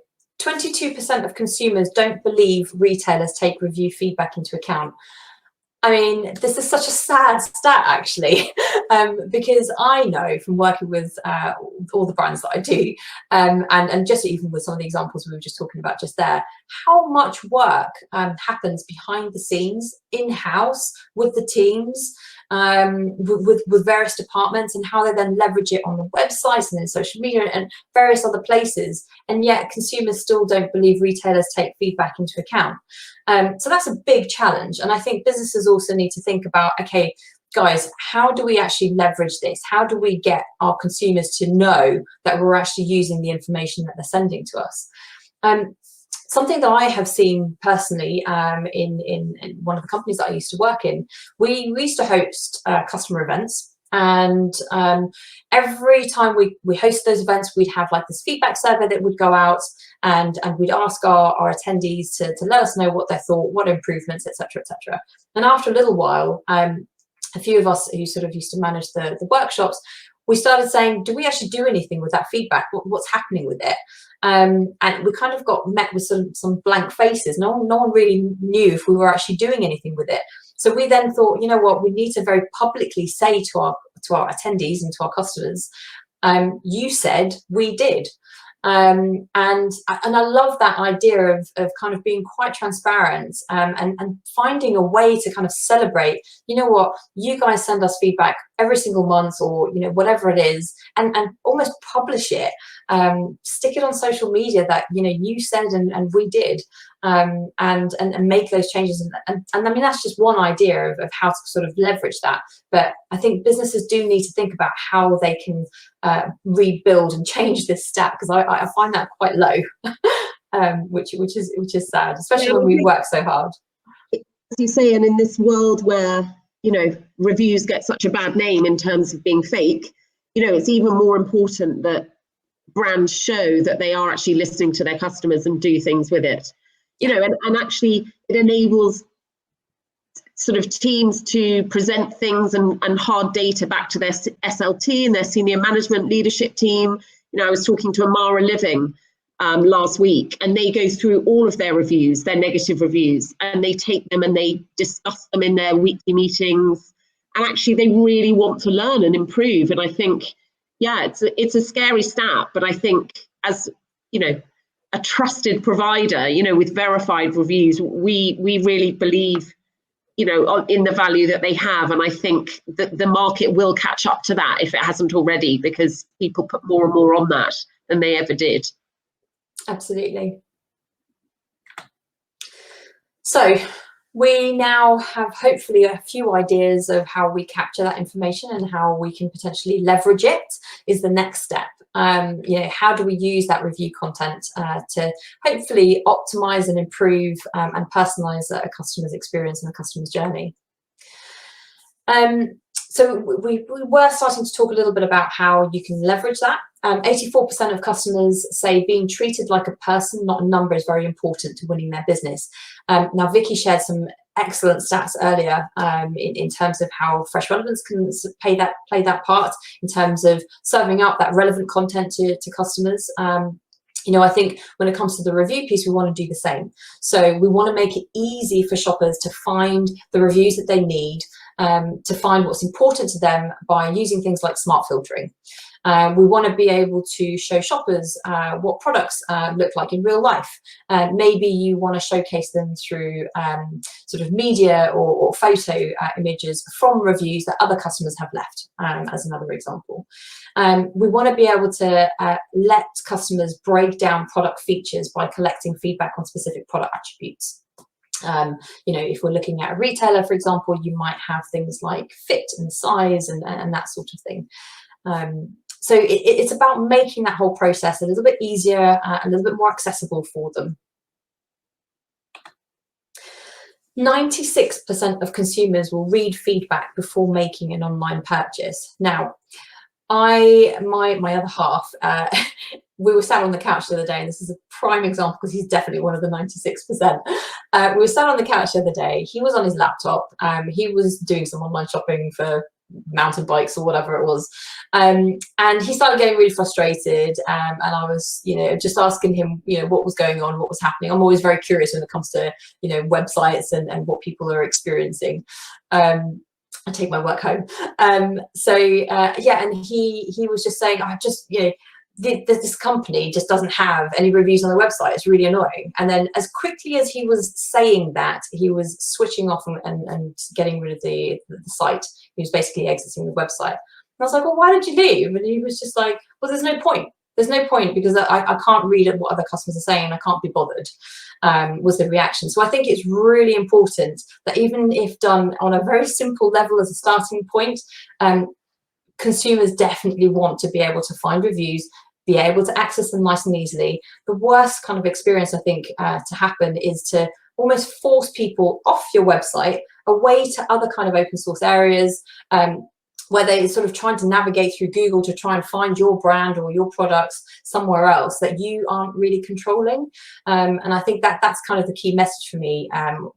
22% of consumers don't believe retailers take review feedback into account. I mean, this is such a sad stat, actually, because I know from working with all the brands that I do, and just even with some of the examples we were just talking about just there, how much work happens behind the scenes, in-house, with the teams, with various departments, and how they then leverage it on the websites and in social media and various other places. And yet consumers still don't believe retailers take feedback into account. So that's a big challenge. And I think businesses also need to think about, okay, guys, how do we actually leverage this? How do we get our consumers to know that we're actually using the information that they're sending to us? Something that I have seen personally in one of the companies that I used to work in, we used to host customer events. And every time we host those events, we'd have like this feedback survey that would go out, and we'd ask our attendees to let us know what they thought, what improvements, etc., etc. And after a little while, a few of us who sort of used to manage the workshops, we started saying, do we actually do anything with that feedback? What's happening with it? And we kind of got met with some blank faces. No one really knew if we were actually doing anything with it. So we then thought, you know what, we need to very publicly say to our attendees and to our customers, you said, we did. And I love that idea of kind of being quite transparent, and finding a way to kind of celebrate, you know what, you guys send us feedback every single month, or, you know, whatever it is, and almost publish it, stick it on social media that, you know, you said and we did, and make those changes. And I mean, that's just one idea of how to sort of leverage that. But I think businesses do need to think about how they can rebuild and change this stat, because I find that quite low, which is sad, especially when we work so hard. As you say, and in this world where, you know, reviews get such a bad name in terms of being fake, you know, it's even more important that brands show that they are actually listening to their customers and do things with it. You know, and actually it enables sort of teams to present things and hard data back to their SLT and their senior management leadership team. You know, I was talking to Amara Living last week, and they go through all of their reviews, their negative reviews, and they take them and they discuss them in their weekly meetings. And actually they really want to learn and improve. And I think, yeah, it's a scary stat, but I think as, you know, a trusted provider, you know, with verified reviews, we really believe, you know, in the value that they have. And I think that the market will catch up to that if it hasn't already, because people put more and more on that than they ever did. Absolutely. So we now have hopefully a few ideas of how we capture that information and how we can potentially leverage it is the next step. You know, how do we use that review content to hopefully optimize and improve and personalize a customer's experience and a customer's journey? So we were starting to talk a little bit about how you can leverage that. 84% of customers say being treated like a person, not a number, is very important to winning their business. Now, Vicky shared some excellent stats earlier in terms of how Fresh Relevance can play that part in terms of serving up that relevant content to customers. You know, I think when it comes to the review piece, we want to do the same. So we want to make it easy for shoppers to find the reviews that they need, to find what's important to them by using things like smart filtering. We want to be able to show shoppers what products look like in real life. Maybe you want to showcase them through sort of media or photo images from reviews that other customers have left, as another example. We want to be able to let customers break down product features by collecting feedback on specific product attributes. You know, if we're looking at a retailer, for example, you might have things like fit and size and that sort of thing. So it's about making that whole process a little bit easier, a little bit more accessible for them. 96% of consumers will read feedback before making an online purchase. Now, my other half, we were sat on the couch the other day, and this is a prime example because he's definitely one of the 96%. We were sat on the couch the other day. He was on his laptop. He was doing some online shopping for mountain bikes or whatever it was, and he started getting really frustrated. And I was, you know, just asking him, you know, what was going on, what was happening. I'm always very curious when it comes to, you know, websites and what people are experiencing. I take my work home. Yeah, and he was just saying, I just, you know, this company just doesn't have any reviews on the website. It's really annoying. And then as quickly as he was saying that, he was switching off and getting rid of the site. He was basically exiting the website. And I was like, well, why did you leave? And he was just like, well, there's no point. There's no point because I can't read what other customers are saying and I can't be bothered, was the reaction. So I think it's really important that even if done on a very simple level as a starting point, consumers definitely want to be able to find reviews, be able to access them nice and easily. The worst kind of experience I think to happen is to almost force people off your website away to other kind of open source areas, where they're sort of trying to navigate through Google to try and find your brand or your products somewhere else that you aren't really controlling. And I think that's kind of the key message for me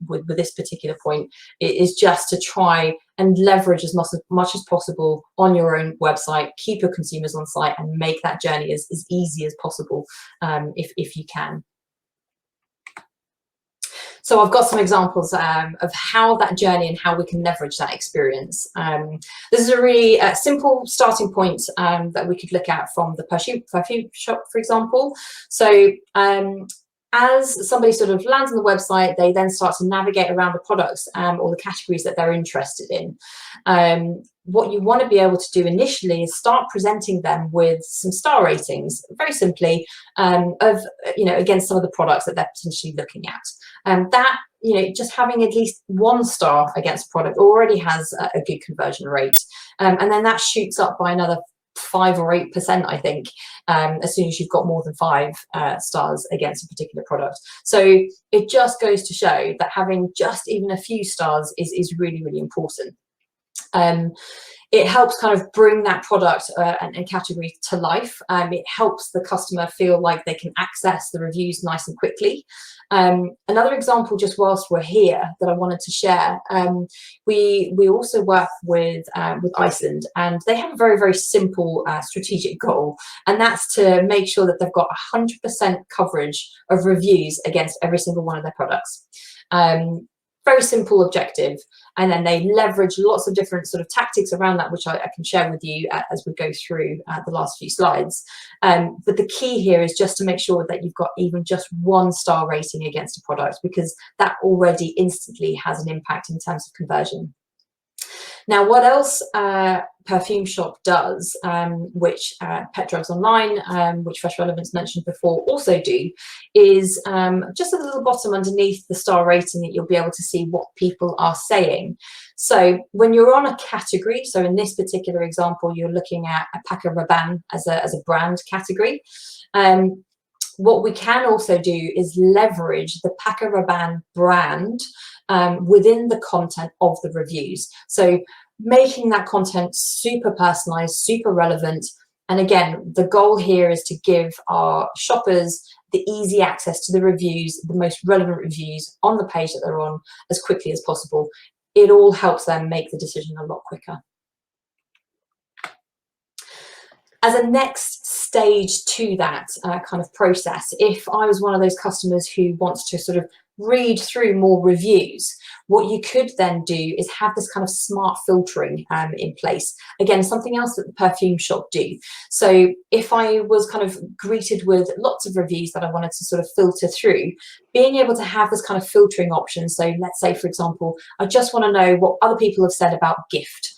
with this particular point, is just to try and leverage as much as possible on your own website, keep your consumers on site and make that journey as easy as possible if you can. So I've got some examples of how that journey and how we can leverage that experience. This is a really simple starting point that we could look at from the perfume shop, for example. So as somebody sort of lands on the website, they then start to navigate around the products or the categories that they're interested in. What you want to be able to do initially is start presenting them with some star ratings, very simply, of, you know, against some of the products that they're potentially looking at. That, you know, just having at least 1 star against a product already has a good conversion rate. And then that shoots up by another 5 or 8%, I think, as soon as you've got more than 5 stars against a particular product. So it just goes to show that having just even a few stars is really, really important. It helps kind of bring that product and category to life. It helps the customer feel like they can access the reviews nice and quickly. Another example, just whilst we're here, that I wanted to share, we also work with Iceland, and they have a very, very simple strategic goal, and that's to make sure that they've got 100% coverage of reviews against every single one of their products. Very simple objective, and then they leverage lots of different sort of tactics around that, which I can share with you as we go through the last few slides. But the key here is just to make sure that you've got even just 1 star rating against a product, because that already instantly has an impact in terms of conversion. Now, what else Perfume Shop does, which Pet Drugs Online, which Fresh Relevance mentioned before, also do, is just at the little bottom underneath the star rating that you'll be able to see what people are saying. So when you're on a category, so in this particular example, you're looking at a Paco Rabanne as a brand category. What we can also do is leverage the Paco Rabanne brand within the content of the reviews. So making that content super personalized, super relevant. And again, the goal here is to give our shoppers the easy access to the reviews, the most relevant reviews on the page that they're on as quickly as possible. It all helps them make the decision a lot quicker. As a next stage to that kind of process, if I was one of those customers who wants to sort of read through more reviews, what you could then do is have this kind of smart filtering in place. Again, something else that the perfume shop do. So if I was kind of greeted with lots of reviews that I wanted to sort of filter through, being able to have this kind of filtering option. So let's say, for example, I just want to know what other people have said about gift.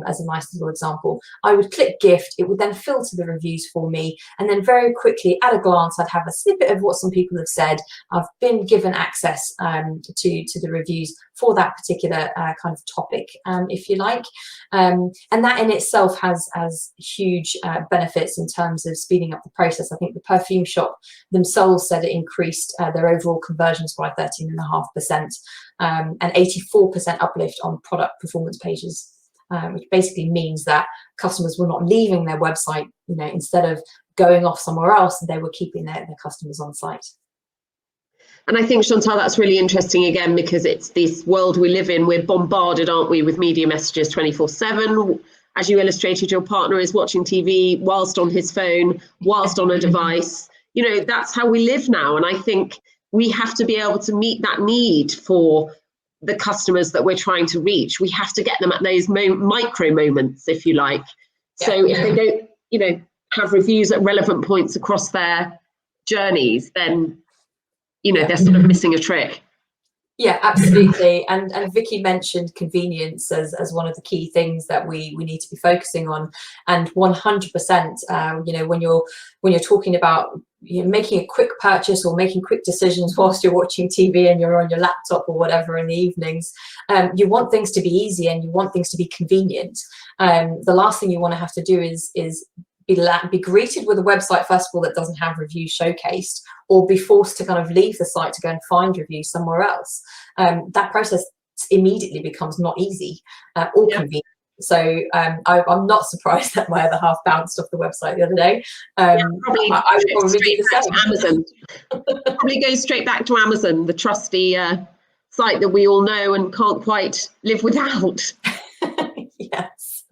As a nice little example, I would click gift, it would then filter the reviews for me, and then very quickly at a glance I'd have a snippet of what some people have said. I've been given access to the reviews for that particular kind of topic, if you like, and that in itself has huge benefits in terms of speeding up the process. I think the perfume shop themselves said it increased their overall conversions by 13.5%, and 84% uplift on product performance pages. Which basically means that customers were not leaving their website, instead of going off somewhere else, they were keeping their customers on site. And I think, Chantal, that's really interesting again, because it's this world we live in. We're bombarded, aren't we, with media messages 24/7. As you illustrated, your partner is watching TV whilst on his phone, whilst on a device. That's how we live now. And I think we have to be able to meet that need for the customers that we're trying to reach. We have to get them at those micro moments, if you like. So if they don't, have reviews at relevant points across their journeys, then, they're sort of missing a trick. Yeah, absolutely. And Vicky mentioned convenience as one of the key things that we need to be focusing on. And 100%, when you're talking about making a quick purchase or making quick decisions whilst you're watching TV and you're on your laptop or whatever in the evenings, you want things to be easy and you want things to be convenient. The last thing you want to have to do is be greeted with a website, first of all, that doesn't have reviews showcased, or be forced to kind of leave the site to go and find reviews somewhere else. That process immediately becomes not easy or convenient. So I'm not surprised that my other half bounced off the website the other day. I would probably do the same. Amazon. Probably goes straight back to Amazon, the trusty site that we all know and can't quite live without. Yes.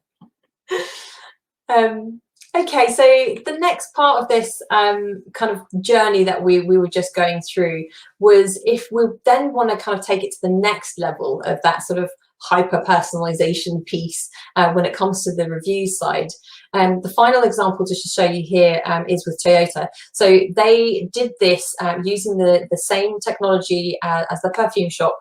Okay, so the next part of this kind of journey that we were just going through was, if we then want to kind of take it to the next level of that sort of hyper personalization piece when it comes to the review side. The final example to show you here is with Toyota. So they did this using the same technology as the perfume shop.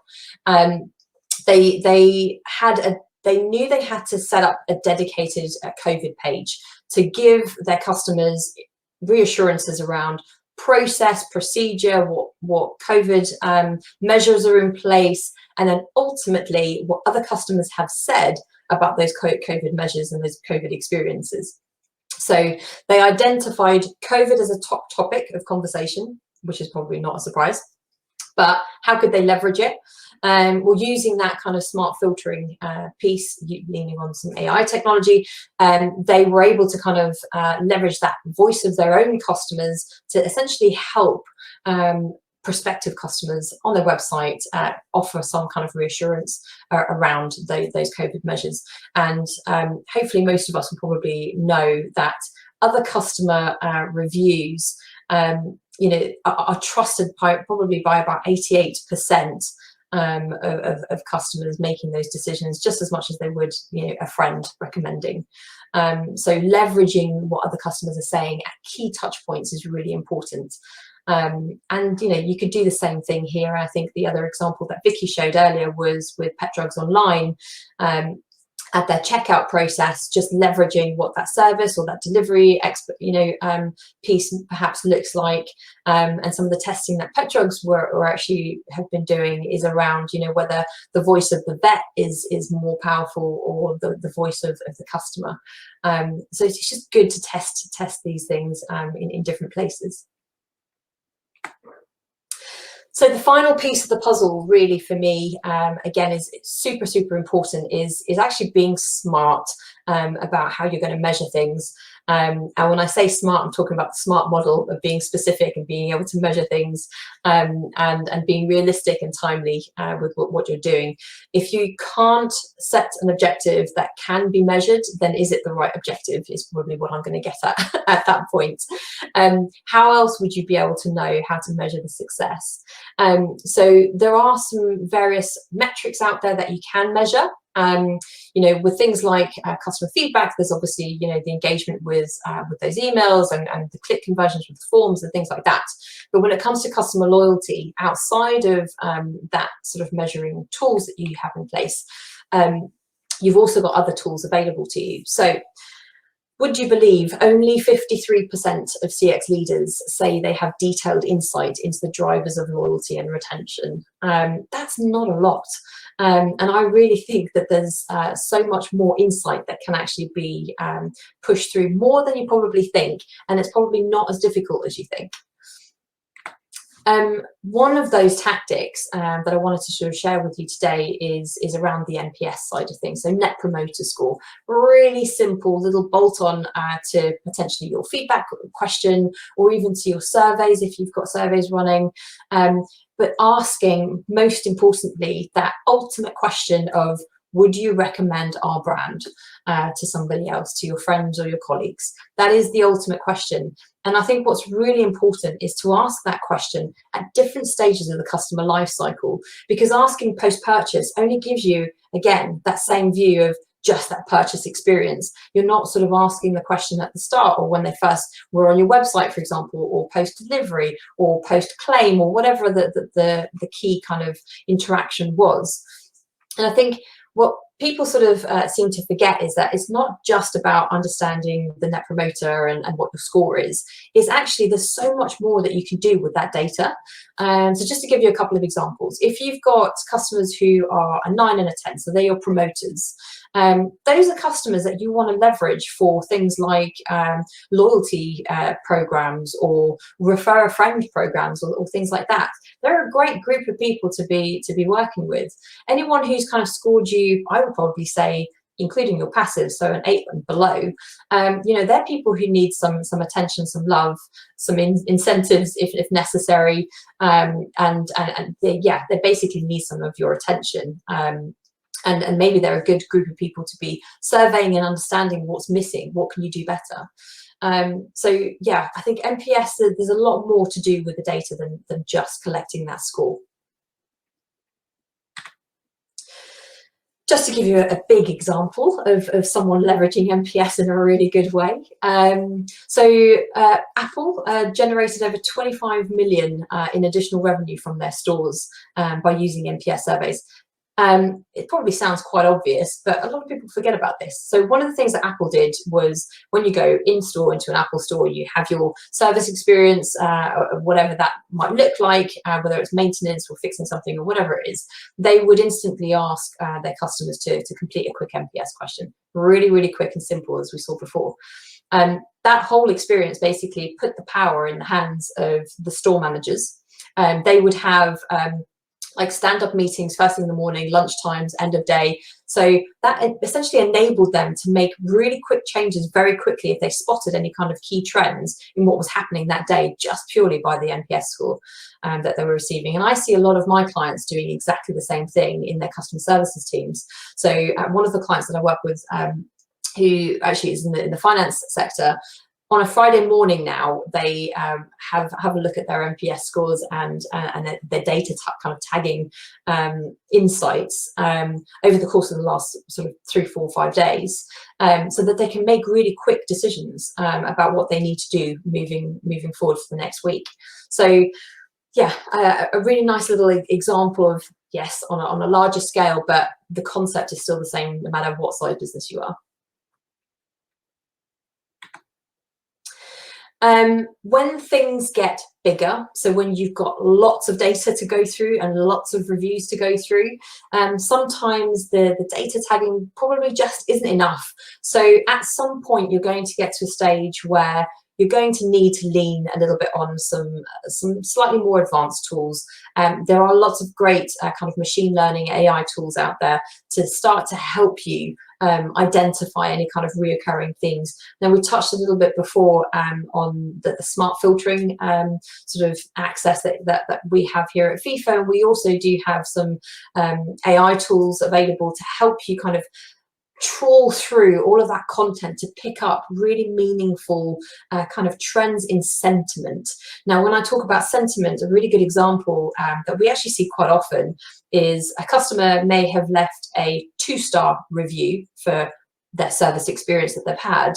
They knew they had to set up a dedicated COVID page to give their customers reassurances around process, procedure, what COVID measures are in place, and then ultimately what other customers have said about those COVID measures and those COVID experiences. So they identified COVID as a top topic of conversation, which is probably not a surprise, but how could they leverage it? Well, using that kind of smart filtering piece, leaning on some AI technology, they were able to kind of leverage that voice of their own customers to essentially help prospective customers on their website offer some kind of reassurance around those COVID measures. And hopefully most of us will probably know that other customer reviews are trusted probably by about 88% of customers making those decisions, just as much as they would a friend recommending. So leveraging what other customers are saying at key touch points is really important. And you could do the same thing here. I think the other example that Vicky showed earlier was with Pet Drugs Online. At their checkout process, just leveraging what that service or that delivery piece perhaps looks like, and some of the testing that Pet Drugs were actually have been doing is around whether the voice of the vet is more powerful or the voice of the customer. So it's just good to test these things in different places. So the final piece of the puzzle really for me, again, is super, super important, is actually being smart about how you're going to measure things. And when I say smart, I'm talking about the SMART model of being specific and being able to measure things, and being realistic and timely with what you're doing. If you can't set an objective that can be measured, then is it the right objective is probably what I'm going to get at that point. How else would you be able to know how to measure the success? So there are some various metrics out there that you can measure. With things like customer feedback, there's obviously, the engagement with those emails and the click conversions with the forms and things like that. But when it comes to customer loyalty, outside of that sort of measuring tools that you have in place, you've also got other tools available to you. So would you believe only 53% of CX leaders say they have detailed insight into the drivers of loyalty and retention? That's not a lot. And I really think that there's so much more insight that can actually be pushed through, more than you probably think, and it's probably not as difficult as you think. One of those tactics that I wanted to sort of share with you today is around the NPS side of things. So Net Promoter Score, really simple little bolt-on to potentially your feedback question, or even to your surveys if you've got surveys running. But asking, most importantly, that ultimate question of, would you recommend our brand to somebody else, to your friends or your colleagues? That is the ultimate question. And I think what's really important is to ask that question at different stages of the customer life cycle, because asking post-purchase only gives you, again, that same view of just that purchase experience. You're not sort of asking the question at the start, or when they first were on your website, for example, or post-delivery or post-claim, or whatever the key kind of interaction was. And I think what people sort of seem to forget is that it's not just about understanding the Net Promoter and what your score is. It's actually, there's so much more that you can do with that data. So just to give you a couple of examples, if you've got customers who are a 9 and a 10, so they're your promoters, those are customers that you want to leverage for things like loyalty programs, or refer a friend programs, or things like that. They're a great group of people to be working with. Anyone who's kind of scored you, I would probably say, including your passive, so an 8 and below, they're people who need some attention, some love, some incentives if necessary, and they basically need some of your attention. And maybe they're a good group of people to be surveying and understanding what's missing, what can you do better. So yeah, I think NPS, there's a lot more to do with the data than just collecting that score. Just to give you a big example of someone leveraging NPS in a really good way. Apple generated over 25 million in additional revenue from their stores by using NPS surveys. It probably sounds quite obvious, but a lot of people forget about this. So one of the things that Apple did was, when you go in-store into an Apple store, you have your service experience, whatever that might look like, whether it's maintenance or fixing something or whatever it is. They would instantly ask their customers to complete a quick NPS question. Really, really quick and simple, as we saw before. That whole experience basically put the power in the hands of the store managers. They would have like stand-up meetings first thing in the morning, lunch times, end of day. So that essentially enabled them to make really quick changes very quickly if they spotted any kind of key trends in what was happening that day, just purely by the NPS score that they were receiving. And I see a lot of my clients doing exactly the same thing in their customer services teams. So one of the clients that I work with, who actually is in the finance sector, on a Friday morning now, they have a look at their NPS scores and their data kind of tagging insights over the course of the last sort of 3, 4, 5 days, so that they can make really quick decisions about what they need to do moving forward for the next week. So yeah, a really nice little example of, yes, on a larger scale, but the concept is still the same no matter what size business you are. When things get bigger, so when you've got lots of data to go through and lots of reviews to go through, sometimes the data tagging probably just isn't enough. So at some point, you're going to get to a stage where you're going to need to lean a little bit on some slightly more advanced tools. There are lots of great kind of machine learning AI tools out there to start to help you identify any kind of reoccurring themes. Now, we touched a little bit before on the smart filtering sort of access that we have here at Feefo. We also do have some AI tools available to help you kind of trawl through all of that content to pick up really meaningful kind of trends in sentiment. Now, when I talk about sentiment, a really good example that we actually see quite often is a customer may have left a 2-star review for their service experience that they've had,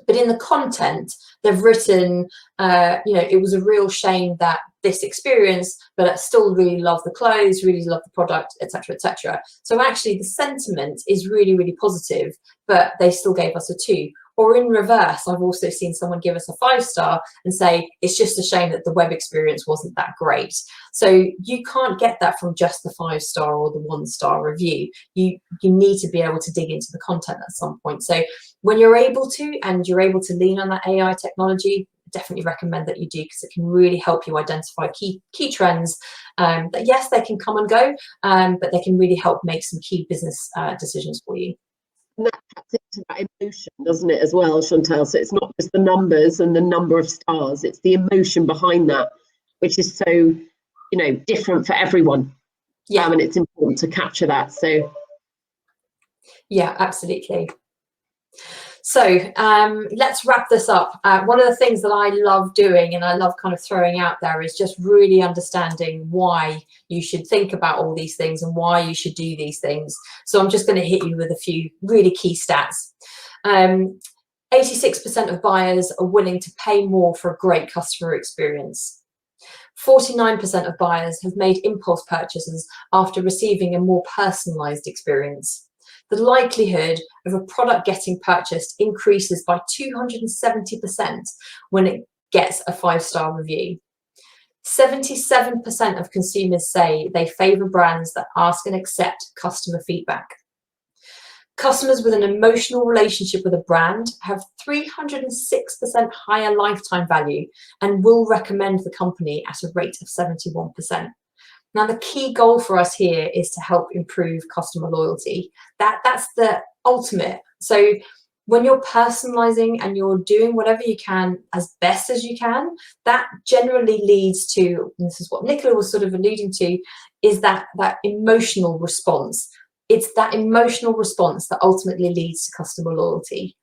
but in the content they've written, it was a real shame that this experience, but I still really love the clothes, really love the product, etc., etc. So actually the sentiment is really, really positive, but they still gave us a 2. Or in reverse, I've also seen someone give us a 5-star and say, it's just a shame that the web experience wasn't that great. So you can't get that from just the 5-star or the 1-star review. You need to be able to dig into the content at some point. So when you're able to, and you're able to lean on that AI technology, definitely recommend that you do, because it can really help you identify key trends that, yes, they can come and go, but they can really help make some key business decisions for you. And that taps into that emotion, doesn't it, as well, Chantal? So it's not just the numbers and the number of stars, it's the emotion behind that, which is so, different for everyone. Yeah. And it's important to capture that. So yeah, absolutely. So let's wrap this up. One of the things that I love doing and I love kind of throwing out there is just really understanding why you should think about all these things and why you should do these things. So I'm just going to hit you with a few really key stats. 86% of buyers are willing to pay more for a great customer experience. 49% of buyers have made impulse purchases after receiving a more personalized experience. The likelihood of a product getting purchased increases by 270% when it gets a 5-star review. 77% of consumers say they favor brands that ask and accept customer feedback. Customers with an emotional relationship with a brand have 306% higher lifetime value and will recommend the company at a rate of 71%. Now, the key goal for us here is to help improve customer loyalty. That's the ultimate. So when you're personalizing and you're doing whatever you can as best as you can, that generally leads to, and this is what Nicola was sort of alluding to, is that emotional response. It's that emotional response that ultimately leads to customer loyalty.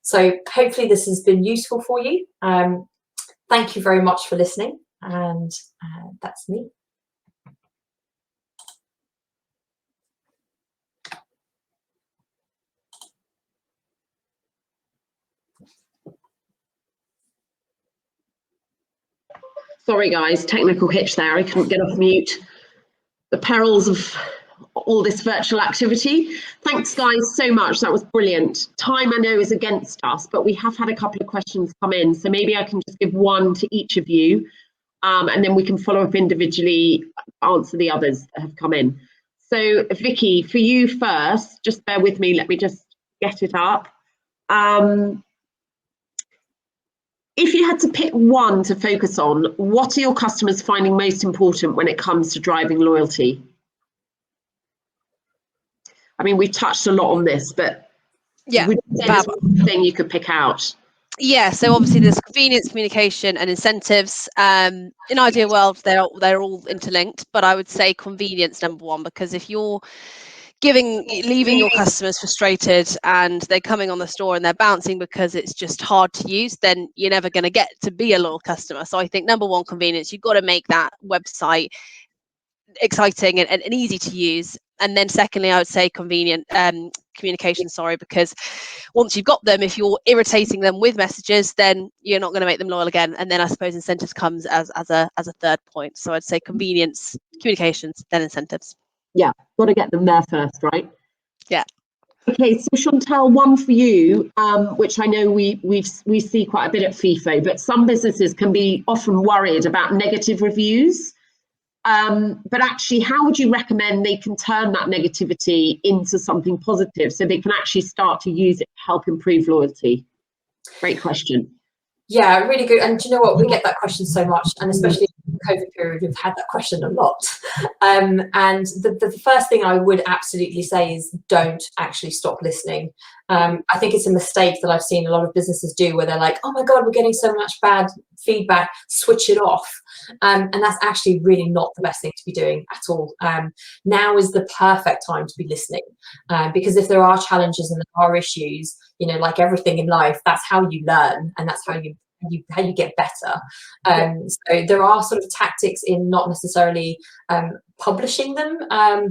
So hopefully this has been useful for you. Thank you very much for listening, and that's me. sorry guys, technical hitch there. I couldn't get off mute. The perils of all this virtual activity. Thanks guys so much, that was brilliant. Time I know is against us, but we have had a couple of questions come in, so maybe I can just give one to each of you, and then we can follow up individually, answer the others that have come in. So Vicky, for you first, just bear with me, let me just get it up. If you had to pick one to focus on, what are your customers finding most important when it comes to driving loyalty? I mean, we've touched a lot on this, but yeah, would you say there's one thing you could pick out? Yeah, so obviously there's convenience, communication, and incentives. In an ideal world, they're all interlinked, but I would say convenience number one, because if you're leaving your customers frustrated and they're coming on the store and they're bouncing because it's just hard to use, then you're never going to get to be a loyal customer. So I think number one, convenience. You've got to make that website exciting and easy to use. And then secondly, I would say convenient communication, because once you've got them, if you're irritating them with messages, then you're not going to make them loyal again. And then I suppose incentives comes as a third point. So I'd say convenience, communications, then incentives. Yeah, got to get them there first, right? Yeah. Okay, so Chantal, one for you, which I know we see quite a bit at Feefo, but some businesses can be often worried about negative reviews. But actually, how would you recommend they can turn that negativity into something positive so they can actually start to use it to help improve loyalty? Great question. Yeah, really good. And do you know what? We get that question so much, and especially the COVID period, we've had that question a lot. And the first thing I would absolutely say is don't actually stop listening. I think it's a mistake that I've seen a lot of businesses do, where they're like, oh my God, we're getting so much bad feedback, switch it off. And that's actually really not the best thing to be doing at all. Now is the perfect time to be listening, because if there are challenges and there are issues, you know, like everything in life, that's how you learn, and that's how you get better. So there are sort of tactics in not necessarily publishing them,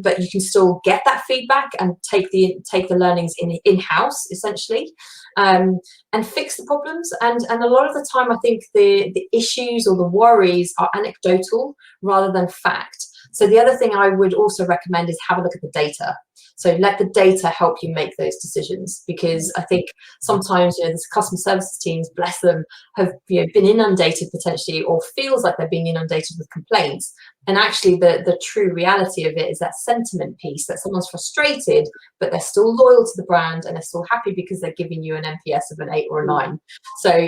but you can still get that feedback and take the learnings in-house essentially, and fix the problems. And a lot of the time, I think the issues or the worries are anecdotal rather than fact. So the other thing I would also recommend is have a look at the data. So let the data help you make those decisions, because I think sometimes, you know, the customer services teams, bless them, have, you know, been inundated potentially, or feels like they're being inundated with complaints. And actually the true reality of it is that sentiment piece, that someone's frustrated, but they're still loyal to the brand and they're still happy because they're giving you an NPS of an 8 or a 9. So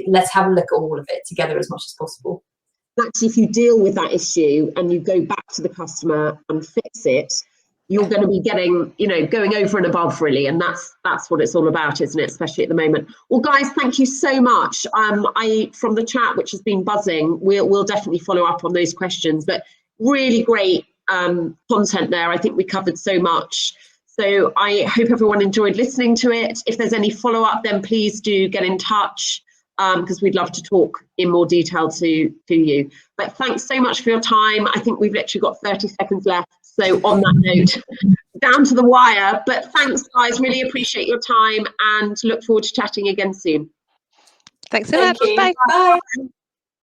let's have a look at all of it together as much as possible. Actually, if you deal with that issue and you go back to the customer and fix it, you're going to be getting, you know, going over and above really, and that's what it's all about, isn't it? Especially at the moment. Well, guys, thank you so much. From the chat, which has been buzzing, we'll definitely follow up on those questions. But really great content there. I think we covered so much. So I hope everyone enjoyed listening to it. If there's any follow up, then please do get in touch, because we'd love to talk in more detail to you. But thanks so much for your time. I think we've literally got 30 seconds left. So on that note, down to the wire. But thanks, guys. Really appreciate your time and look forward to chatting again soon. Thanks so much. Bye. Bye.